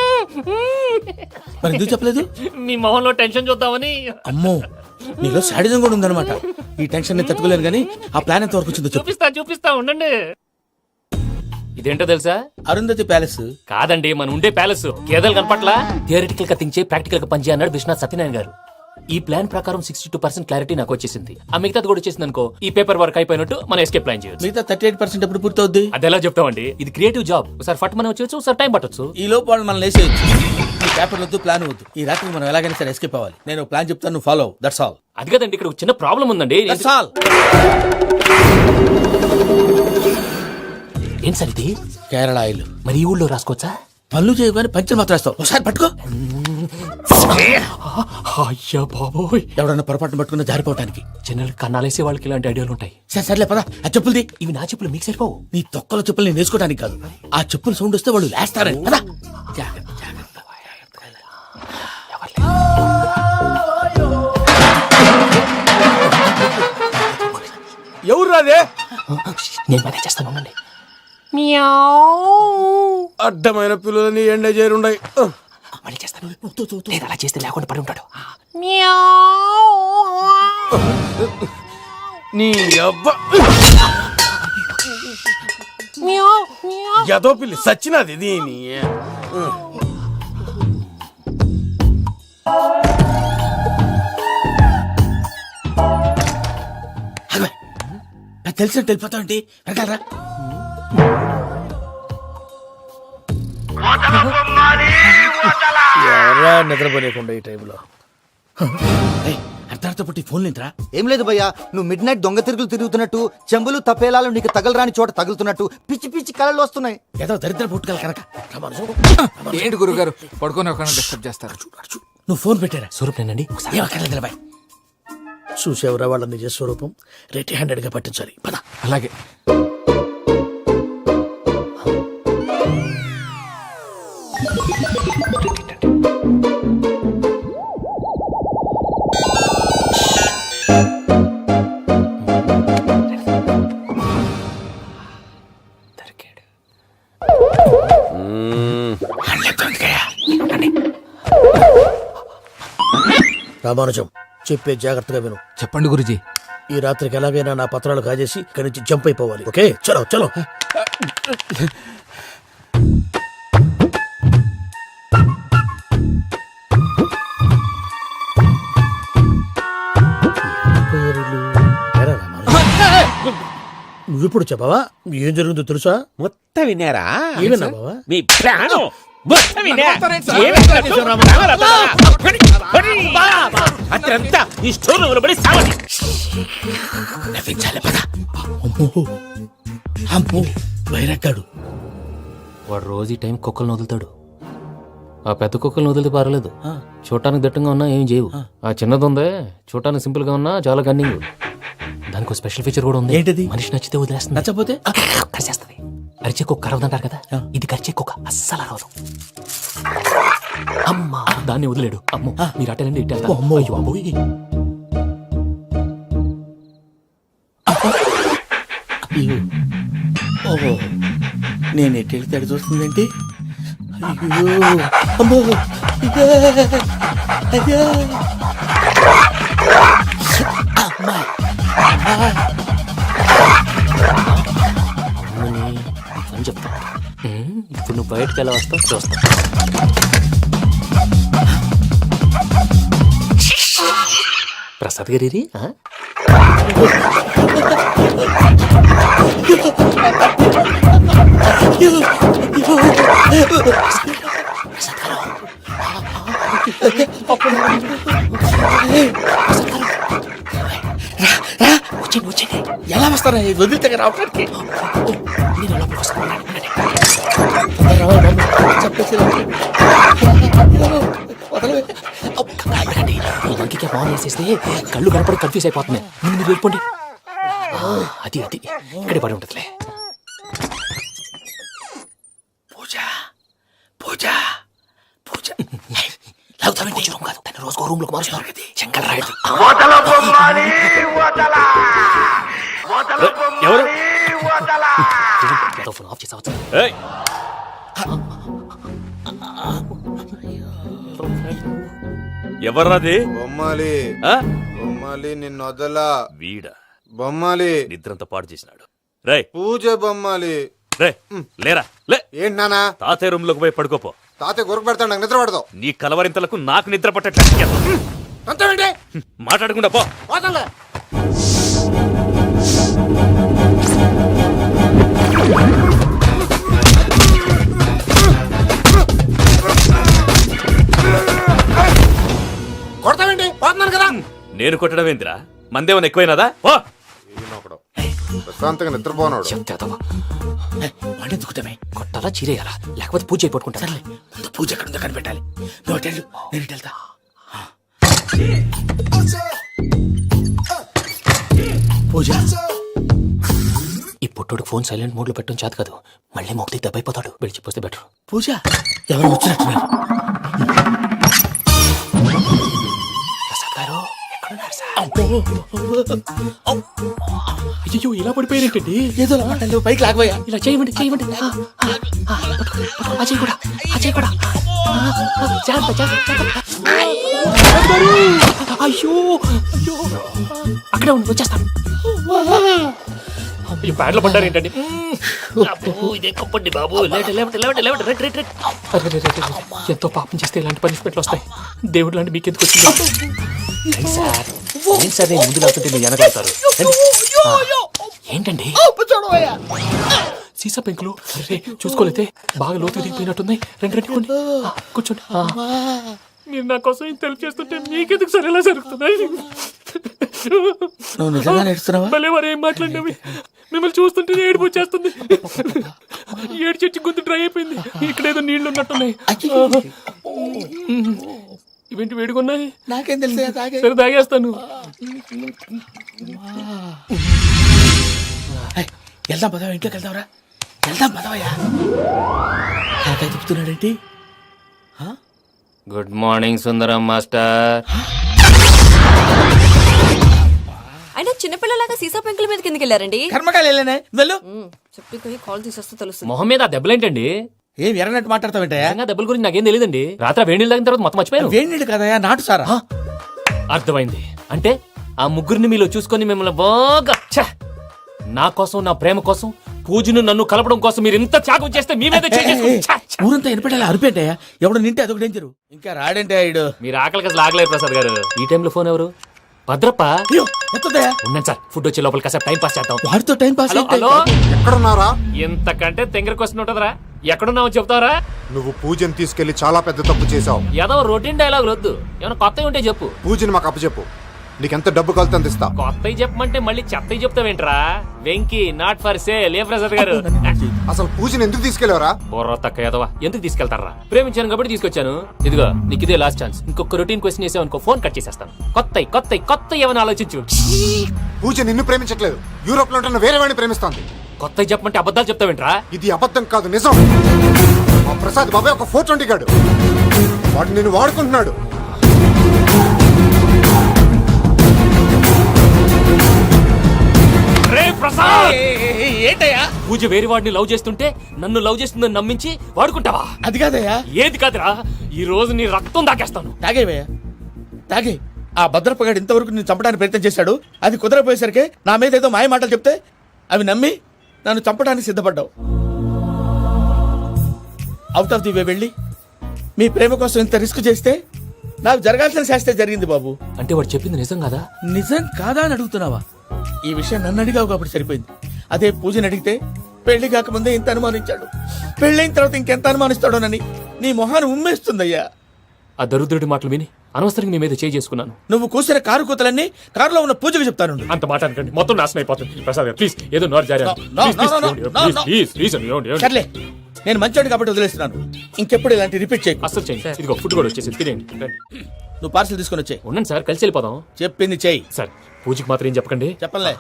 మరి ఎందుకు చెప్పలేదు? మీ మొహంలో టెన్షన్ చూద్దామని. అమ్మో, నీలో శాడిజం కూడా ఉందన్నమాట. ఈ టెన్షన్ నేను తట్టుకోలేను కానీ ఆ ప్లాన్ ఎంత వరకు వచ్చిందో చెప్పు. చూపిస్తా ఉండండి. ఇదేంటో తెలుసా? అరుంధతి ప్యాలెస్ కాదండి, మన ఉండే ప్యాలెస్. గేదెలు కనపట్లా? థియరిటికల్ గా థింక్ చేయి, ప్రాక్టికల్ గా పనిచేయ అన్నాడు విశ్వనాథ్ సత్యనారాయణ గారు. ఈ ప్లాన్ ప్రకారం 62% క్లారిటీ నాకు వచ్చేసింది. ఆ మిగతాది కూడా వచ్చేసింది అనుకో, ఈ పేపర్ వర్క్ అయిపోయినట్టు మనం ఎస్కేప్ ప్లాన్ చేయొచ్చు. మిగతా 38% ఎప్పుడు పూర్తవుద్ది? అది ఎలా చెప్తామండి, ఇది క్రియేటివ్ జాబ్. ఒకసారి ఫట్ మనం వచ్చేయచ్చు, ఒకసారి టైం పట్టొచ్చు. ఈ లోపు వాళ్ళు మనం లేసేయచ్చు. ఈ పేపర్ వద్దు, ప్లాన్ వద్దు. ఈ రాత్రి మనం ఎలాగైనా సరే ఎస్కేప్ అవ్వాలి. నేను ప్లాన్ చెప్తాను, నువ్వు ఫాలో. That's all. అది కదండి, ఇక్కడ ఒక చిన్న ప్రాబ్లం ఉందండి. That's all. ఏం సార్ ఇది? కేరళ ఆయిల్. మరి ఈ ఊళ్ళో రాసుకోవచ్చా? పనులు చేయగానే పంచర్ మాత్రం వేస్తావు. ఒకసారి పట్టుకో. అయ్యా బాబోయ్, ఎవడన్నా పొరపాటున పట్టుకున్న జారిపోవటానికి. జనరల్ కన్నాలేసే వాళ్ళకి ఇలాంటి ఐడియాలు ఉంటాయి. సర్లే పదా, ఆ చెప్పులది. ఇవి నా చెప్పులు మీకు సరిపోవు. నీ తొక్కల చెప్పులు నేను వేసుకోవడానికి కాదు, ఆ చెప్పులు సౌండ్ వస్తే వాళ్ళు లేస్తారని. పదా. ఎవరు రాదే? నేను మేనేజ్ చేస్తాను, ఉండండి. అడ్డమైన పిల్లలని ఎండ చేరుండయి. మళ్ళీ చేస్తాను. లేదు, అలా చేస్తే లేకుండా పడి ఉంటాడు. నీ అబ్బ ఎదో పిల్లి సచ్చినది దీని. తెలిసినట్టు వెళ్ళిపోతావు ఏంటి? వెనకాలరా. ఎవరా నిద్రపోలేకుండా ఈ టైంలో? అర్ధార్థ పుట్టి ఫోన్ లేంట్రా. ఏం లేదు భయ్యా, నువ్వు మిడ్ నైట్ దొంగ తిరుగులు తిరుగుతున్నట్టు, చెంబులు తపేలాలు నీకు తగలరాని చోట తగులుతున్నట్టు పిచ్చి పిచ్చి కళలు వస్తున్నాయి. ఏదో దరిద్ర పుట్టుకల కనుక. ఏంటి గురుగారు పడుకొని ఒక డిస్టర్బ్ చేస్తారు? నువ్వు ఫోన్ పెట్టారా? స్వరూప్ నేనండి. ఏమక్కర్లేదు. చూసేవరా వాళ్ళ నిజ స్వరూపం. రెట్టి హ్యాండెడ్ గా పట్టించాలి. పద. అలాగే. రామానుజం, చెప్పే జాగ్రత్తగా విను. చెప్పండి గురుజీ. ఈ రాత్రికి ఎలాగైనా నా పత్రాలు కాజేసి ఇక్కడి నుంచి జంప్ అయిపోవాలి. ఓకే, చలో చలో. నువ్విప్పుడు చెప్పవా ఏం జరుగుతుందో తెలుసా? మొత్తం విన్నారా? ఏమన్నా బావా? మీ ప్రాణం మొత్తం విన్నా. అత్రంతా ఈ స్టోర్ రూమ్ లో పడి సావండి. నవ్వించాలి. పద. అమ్మో అమ్మో, వైరక్కాడు. వాడు రోజు ఈ టైం కుక్కలను వదులుతాడు. ఆ పెద్ద కుక్కలను వదిలితే పర్లేదు, చూడటానికి దట్టంగా ఉన్నా ఏం చేయవు. ఆ చిన్నది ఉందే, చూడటానికి సింపుల్ గా ఉన్నా చాలా కన్నింగ్. దానికి ఒక స్పెషల్ ఫీచర్ కూడా ఉంది. ఏంటిది? మనిషి నచ్చితే వదిలేస్తుంది, నచ్చపోతే కరిచేస్తుంది. అరిచే కుక్క అరవదంటారు కదా, ఇది కరిచే కుక్క అస్సలు అరవదు. అమ్మా, దాన్ని వదిలేడు. అమ్మో, మీరు అటెండి ఇట్టే. అమ్మో. అయ్యో బాబోయ్. ఓహో, నేను ఎటు వెళ్తాడు చూస్తుందేంటి? అయ్యో అమ్మో, ఇదే అదే. అమ్మా అని చెప్తా. ఇప్పుడు నువ్వు బయటకు ఎలా వస్తావు చూస్తా. ప్రసాద్ గారి వచ్చేయండి. ఎలా వస్తారా? వదిలితే రావడానికి నేను లోపలికి వస్తాను. ఈ లంకికి ఫోన్ చేసేస్తే కళ్ళు కనపడి కన్ఫ్యూజ్ అయిపోతున్నాయి. ముందు మీరు వెళ్ళిపోండి. అది అది ఇక్కడే పడి ఉంటుందిలే. పూజ పూజ పూజ పూజ రూమ్ కాదు, తన రోజుకో రూమ్ లోకి మారుస్తున్నారు కదా. శంకర్ రాయుడు. ఎవరు? ఫోన్ ఆఫ్ చేసావచ్చు. ఎవర్రాది? బొమ్మాలి ఆ? బొమ్మాలి నిన్ను వదలా. వీడా బొమ్మాలి నిద్రంతా పాడు చేసినాడు. రే పూజ బొమ్మాలి. రే లేరా లే. ఏంటి నానా? తాతయ్య రూమ్ లోకి పోయి పడుకోపో. తాతయ్య గురకు పెడతాడు, నాకు నిద్ర పడతావు. నీ కలవరింతలకు నాకు నిద్ర పట్టట్లేదు. అంతేంటి మాట్లాడకుండా పో. పోతాంలే. కొడతావేంటి? పోతున్నాను కదా. నేను కొట్టడం ఏంటిరా? మందేమన్నా ఎక్కువైనదా? పో. ప్రశాంతంగా నిద్రపోనాడు. వాడెందుకుంటామే కొట్టాలా చీరేయాలా లేకపోతే పూజ అయిపోట్టుకుంటా సర్లే ముందు పూజ ఎక్కడ ఉందో కనిపెట్టాలి నువ్వు వెళ్ళు నేను ఇటు వెళ్తా పూజ ఈ పుట్టోడు ఫోన్ సైలెంట్ మోడ్ లో పెట్టడం చేత కాదు మళ్ళీ మొక్కి దెబ్బైపోతాడు విడిచిపోతే బెటర్ పూజ ఎవరు వచ్చినట్టున్నారు ప్రసాద్ గారు ఎక్కడున్నారు సార్ అయ్యో ఇలా పడిపోయినట్టండి ఏదో మాటలు పైకి లాగబోయా ఇలా చేయమండి చేయమండి అజయ్ కూడా అయ్యో అయ్యో అక్కడే ఉండి వచ్చేస్తాను ఈ ప్యాడ్లో పడ్డారు ఏంటండి ఇదే కప్పండి బాబు ఎంతో పాపం చేస్తే ఇలాంటి పనిష్మెంట్లు వస్తాయి దేవుడు లాంటి మీకెందుకు వచ్చింది సార్ నేను ముందు లేకుంటే మీరు వెనకాడతారు ఏంటండి సీసా పెంకులు చూసుకోలేతే బాగా లోతు దిగిపోయినట్టున్నాయి రెండు కూర్చోండి మీరు నా కోసం ఇంత హెల్ప్ చేస్తుంటే మీకెందుకు సరే ఎలా జరుగుతున్నాయి భలే వారు ఏం మాట్లాడినవి మిమ్మల్ని చూస్తుంటే ఏడుపు వచ్చేస్తుంది ఏడు చెట్టు గొంతు డ్రై అయిపోయింది ఇక్కడ ఏదో నీళ్లు ఉన్నట్టున్నాయి ఇవేంటి వేడుకున్నాయి నాకేం తెలుసు సరే తాగేస్తాను వెళ్దాం పదవా ఇంట్లోకి వెళ్దాంరా వెళ్దాం పదవయ్యా నాకై చెప్తున్నాడేంటి గుడ్ మార్నింగ్ సుందరం మాస్టర్ అయినా చిన్నపిల్లలాగా సీసా పెంకుల మీద కిందకి వెళ్ళారండి కర్మకాయలు వెళ్ళానే వెళ్ళు చెప్పి కాల్ తీసేస్తే తెలుస్తుంది మొహం మీద ఆ దెబ్బలేంటండి ఏం ఎర్రనట్టు మాట్లాడతావేంటయ్యా దెబ్బల గురించి నాకేం తెలియదండి రాత్రి వేడి నీళ్ళు తాగిన తర్వాత మొత్తం మర్చిపోయాను వేడి నీళ్ళు కదయా నాటు సారా అర్థమైంది అంటే ఆ ముగ్గురిని మీలో చూసుకొని మిమ్మల్ని బాగా నా కోసం నా ప్రేమ కోసం పూజను నన్ను కలపడం కోసం మీరు ఇంత త్యాగం చేస్తే మీ మీద ఊరంతా ఎనపెట్టాలి అరిపేటయ్యా ఎవడు నింటే అదొక డేంజరు ఇంకా రాడంటే ఆయుడు మీరు ఆకలికి అసలు ఆగలేదు ప్రసాద్ గారు ఈ టైంలో ఫోన్ ఎవరు భద్రప్ప ఉన్నాను సార్ ఫుడ్ వచ్చే లోపల కాసేపు టైం పాస్ చేద్దాం వాడితో టైం పాస్ హలో ఎక్కడున్నారా? ఇంతకంటే తెంగర క్వశ్చన్ ఉంటుందిరా ఎక్కడున్నావు చెప్తావరా నువ్వు పూజని తీసుకెళ్లి చాలా పెద్ద తప్పు చేశావు. ఏదో రొటీన్ డైలాగ్ వద్దు ఏమైనా కొత్తవి ఉంటే చెప్పు పూజని మాకు అప్పచెప్పు. నీకెంత డబ్బు కలితే అంత ఇస్తా. కొత్తవి చెప్పమంటే మళ్ళీ చెత్తవి చెప్తావేంట్రా వెంకీ నాట్ ఫర్ సేల్ ఏ ప్రసాద్ గారు అసలు పూజని ఎందుకు తీసుకెళ్లేవరా? బొర్ర తక్క ఏదవా ఎందుకు తీసుకెళ్తారా ప్రేమించాను కాబట్టి తీసుకొచ్చాను ఇదిగో నీకు ఇదే లాస్ట్ ఛాన్స్ ఇంకొక రొటీన్ క్వశ్చన్ చేసావు అనుకో ఫోన్ కట్ చేసేస్తాను కొత్త ఏమైనా ఆలోచించు పూజ నిన్ను ప్రేమించట్లేదు యూరోప్ లో ఉంటున్న వేరే వాడిని ప్రేమిస్తాంది. కొత్తవి చెప్పమంటే అబద్ధాలు చెప్తావేంట్రా ఇది అబద్ధం కాదు నిజం. మా ప్రసాద్ బాబాయ్ ఒక 420 గాడు వాడు నిన్ను వాడుకుంటున్నాడు. ఏంటయ్యా పూజ వేరే వాడిని లవ్ చేస్తుంటే నన్ను లవ్ చేస్తుందని నమ్మించి వాడుకుంటావా? అది కాదయ్యా ఏది కాదురా ఈ రోజు నీ రక్తం దాకేస్తాను. తాగేవయ్యా తాగే ఆ భద్రపగాడు ఇంతవరకు నేను చంపడానికి ప్రయత్నం చేశాడు అది కుదరపోయేసరికి నా మీద ఏదో మాయ మాటలు చెప్తే అవి నమ్మి నన్ను చంపడానికి సిద్ధపడ్డావు. అవుట్ ఆఫ్ ది వే వెళ్ళి మీ ప్రేమ కోసం ఇంత రిస్క్ చేస్తే నాకు జరగాల్సిన శాస్త్రే జరిగింది బాబు. అంటే వాడు చెప్పింది నిజం కదా? నిజం కాదా అని అడుగుతున్నావా? ఈ విషయం నన్ను అడిగావు కాబట్టి సరిపోయింది. అదే పూజని అడిగితే పెళ్లి కాకముందే ఇంత అనుమానించాడు పెళ్ళైన తర్వాత ఇంకెంత అనుమానిస్తాడోనని నీ మొహాన్ని ఉమ్మేస్తుందయ్యా. ఆ దరిద్రుడి మాటలు విని అనవసరంగా మీ మీద చేయి చేసుకున్నాను. నువ్వు కూసిన కారు కూతలన్నీ కారులో ఉన్న పూజకు చెప్తాను. అంత మాట అనకండి మొత్తం నాశనం అయిపోతుంది. ప్రసాద్ ప్లీజ్ ఏదో నోరు జారీ సర్లే నేను మంచోడు కాబట్టి వదిలేస్తున్నాను. ఇంకెప్పుడు ఇలాంటి రిపీట్ చేయకు. అసలు చేయండి. ఇదిగో ఫుడ్ కూడా వచ్చేసి తినేయండి. నువ్వు పార్సల్ తీసుకొని వచ్చే. ఉండండి సార్ కలిసి వెళ్ళిపోదాం. చెప్పింది చెయ్యి. సార్ పూజకి మాత్రం ఏం చెప్పకండి. చెప్పలే.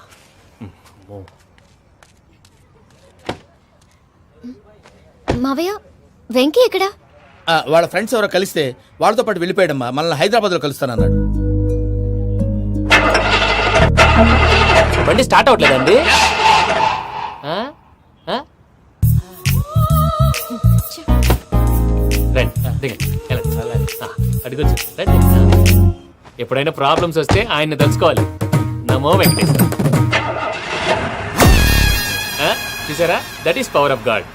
మావయ్య వెంకీ ఎక్కడా? వాళ్ళ ఫ్రెండ్స్ ఎవరో కలిస్తే వాళ్ళతో పాటు వెళ్ళిపోయాడమ్మా. మనల్ని హైదరాబాద్ లో కలుస్తానన్నాడు. బండి స్టార్ట్ అవట్లేదండి. ఎప్పుడైనా ప్రాబ్లమ్స్ వస్తే ఆయన్ని తెలుసుకోవాలి. నమో వెంకటేశ్వర. చూసారా that is power of God.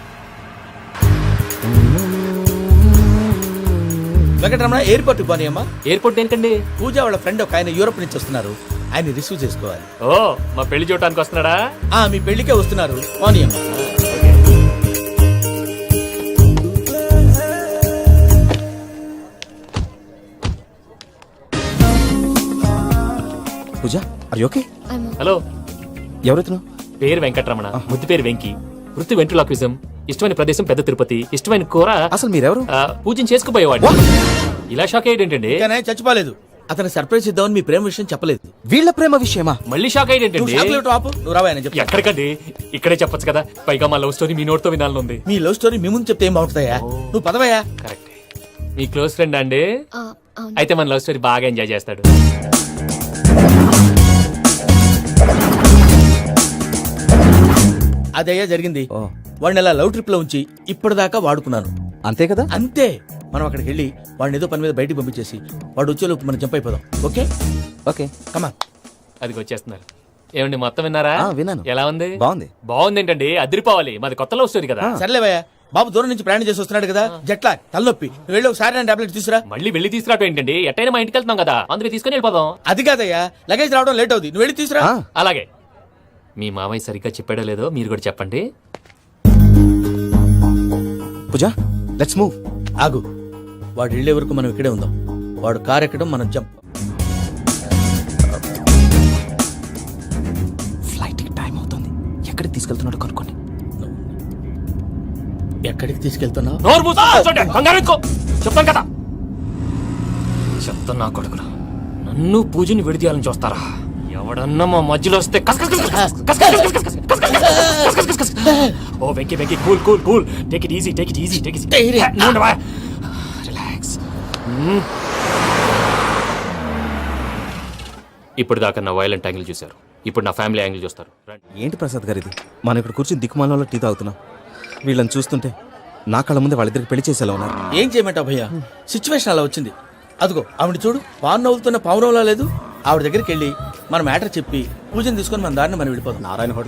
Venkataramana airport పోనీ అమ్మా. ఎయిర్పోర్ట్ దేనికండి? పూజ వాళ్ళ ఫ్రెండ్ ఒక ఆయన యూరోప్ నుంచి వస్తున్నారు, ఆయన రిసీవ్ చేసుకోవాలి. ఓ మా పెళ్లి చూడటానికి వస్తున్నాడా? మీ పెళ్లికే వస్తున్నారు, పోనీ అమ్మా. పూజ అరే ఓకే. హలో, ఎవరెత్తును? పేరు వెంకటరమణ, ముద్దు పేరు వెంకి, వృత్తి వెంట్రులాక్విజం, ఇష్టమైన ప్రదేశం పెద్ద తిరుపతి, ఇష్టమైన కూర. అసలు మీరెవరు? పూజను చేసుకుపోయేవాడు. ఇలా షాక్ అయ్యేటండి? కానీ ఆయన చచ్చిపోలేదు, అతను సర్ప్రైజ్ ఇద్దామని మీ ప్రేమ విషయం చెప్పలేదు. వీళ్ళ ప్రేమ విషయమా? మళ్ళీ షాక్ అయ్యేటండి? నువ్వు రావా అని చెప్పి. ఎక్కడికండి, ఇక్కడే చెప్పొచ్చు కదా. పైగా మా లవ్ స్టోరీ మీ నోటితో వినాలనుంది. మీ లవ్ స్టోరీ మీ ముందు చెప్తే ఏం బాగుంటుందయ్యా? నువ్వు పదవయ్యా. కరెక్ట్. మీ క్లోజ్ ఫ్రెండ్ అండి? అయితే మన లవ్ స్టోరీ బాగా ఎంజాయ్ చేస్తాడు. అదయ్యా జరిగింది. వాడిని అలా లవ్ ట్రిప్ లో ఉంచి ఇప్పటిదాకా వాడుకున్నాను. అంతే కదా? అంతే. మనం అక్కడికి వెళ్ళి వాడిని ఏదో పని మీద బయటికి పంపించేసి వాడు వచ్చేలోపు మనం జంప్ అయిపోదాం. Okay okay come on. అది వచ్చేస్తున్నారు. ఏమండి మొత్తం విన్నారా? విన్నాను. ఎలా ఉంది? బాగుంది. బాగుంది ఏంటండి, అదిరిపోవాలి. మాది కొత్త లవ్ స్టోరీ కదా. సర్లేవయ్యా, బాబు దూరం నుంచి ప్రయాణం చేసి వస్తున్నాడు కదా, జట్లా తలనొప్పి. నువ్వు వెళ్ళి ఒకసారి నా టాబ్లెట్ తీసురా. మళ్ళీ వెళ్ళి తీసుకురావటం ఏంటండి? ఎట్టైనా మా ఇంటికి వెళ్తున్నాం కదా, అందుకే తీసుకుని వెళ్ళిపోదాం. అది కాదయ్యా, లగేజ్ రావడం లేట్ అవుతుంది, నువ్వు వెళ్ళి తీసురా. అలాగే. మీ మామయ్య సరిగ్గా చెప్పాడో లేదో మీరు కూడా చెప్పండి. పూజ లెట్స్ మూవ్. ఆగు, వాడు వెళ్ళే వరకు మనం ఇక్కడే ఉందాం. వాడు కార్ ఎక్కడం, మనం జంప్. ఫ్లైట్ కి టైం అవుతుంది. ఎక్కడికి తీసుకెళ్తున్నాడో కనుక్కోండి. ఎక్కడికి తీసుకెళ్తున్నావు? నోరు మూసుకొని కూర్చోండి, కంగారు ఎక్కు. చెప్తాను కదా. చెప్తాను నా కొడుకులు, నన్ను పూజని విడిదీయాలని చూస్తారా? ఎవడన్నా మా మధ్యలో వస్తే ఓ Venky Venky, cool cool cool, take it easy, take it easy, take it easy, relax. ఇప్పుడు దాకా నా వైలెంట్ యాంగిల్ చూశారు, ఇప్పుడు నా ఫ్యామిలీ యాంగిల్ చూస్తారు. ఏంటి ప్రసాద్ గారు ఇది? మనం ఇక్కడ కూర్చొని దిక్కుమాలలో టీ తాగుతున్నాం. వీళ్ళని చూస్తుంటే నా కళ్ళ ముందే వాళ్ళిద్దరికి పెళ్లి చేసేలా ఉన్నారు. ఏం చేయమంటావు భయ్యా, సిచ్యువేషన్ అలా వచ్చింది. అదిగో ఆవిడ చూడు, పావు నవ్వుతున్న పావురంలా లేదు. ఆవిడ దగ్గరికి వెళ్ళి మన మ్యాటర్ చెప్పి పూజను తీసుకొని మన దారిని మనం వెళ్ళిపోతాం. నారాయణ హోటల్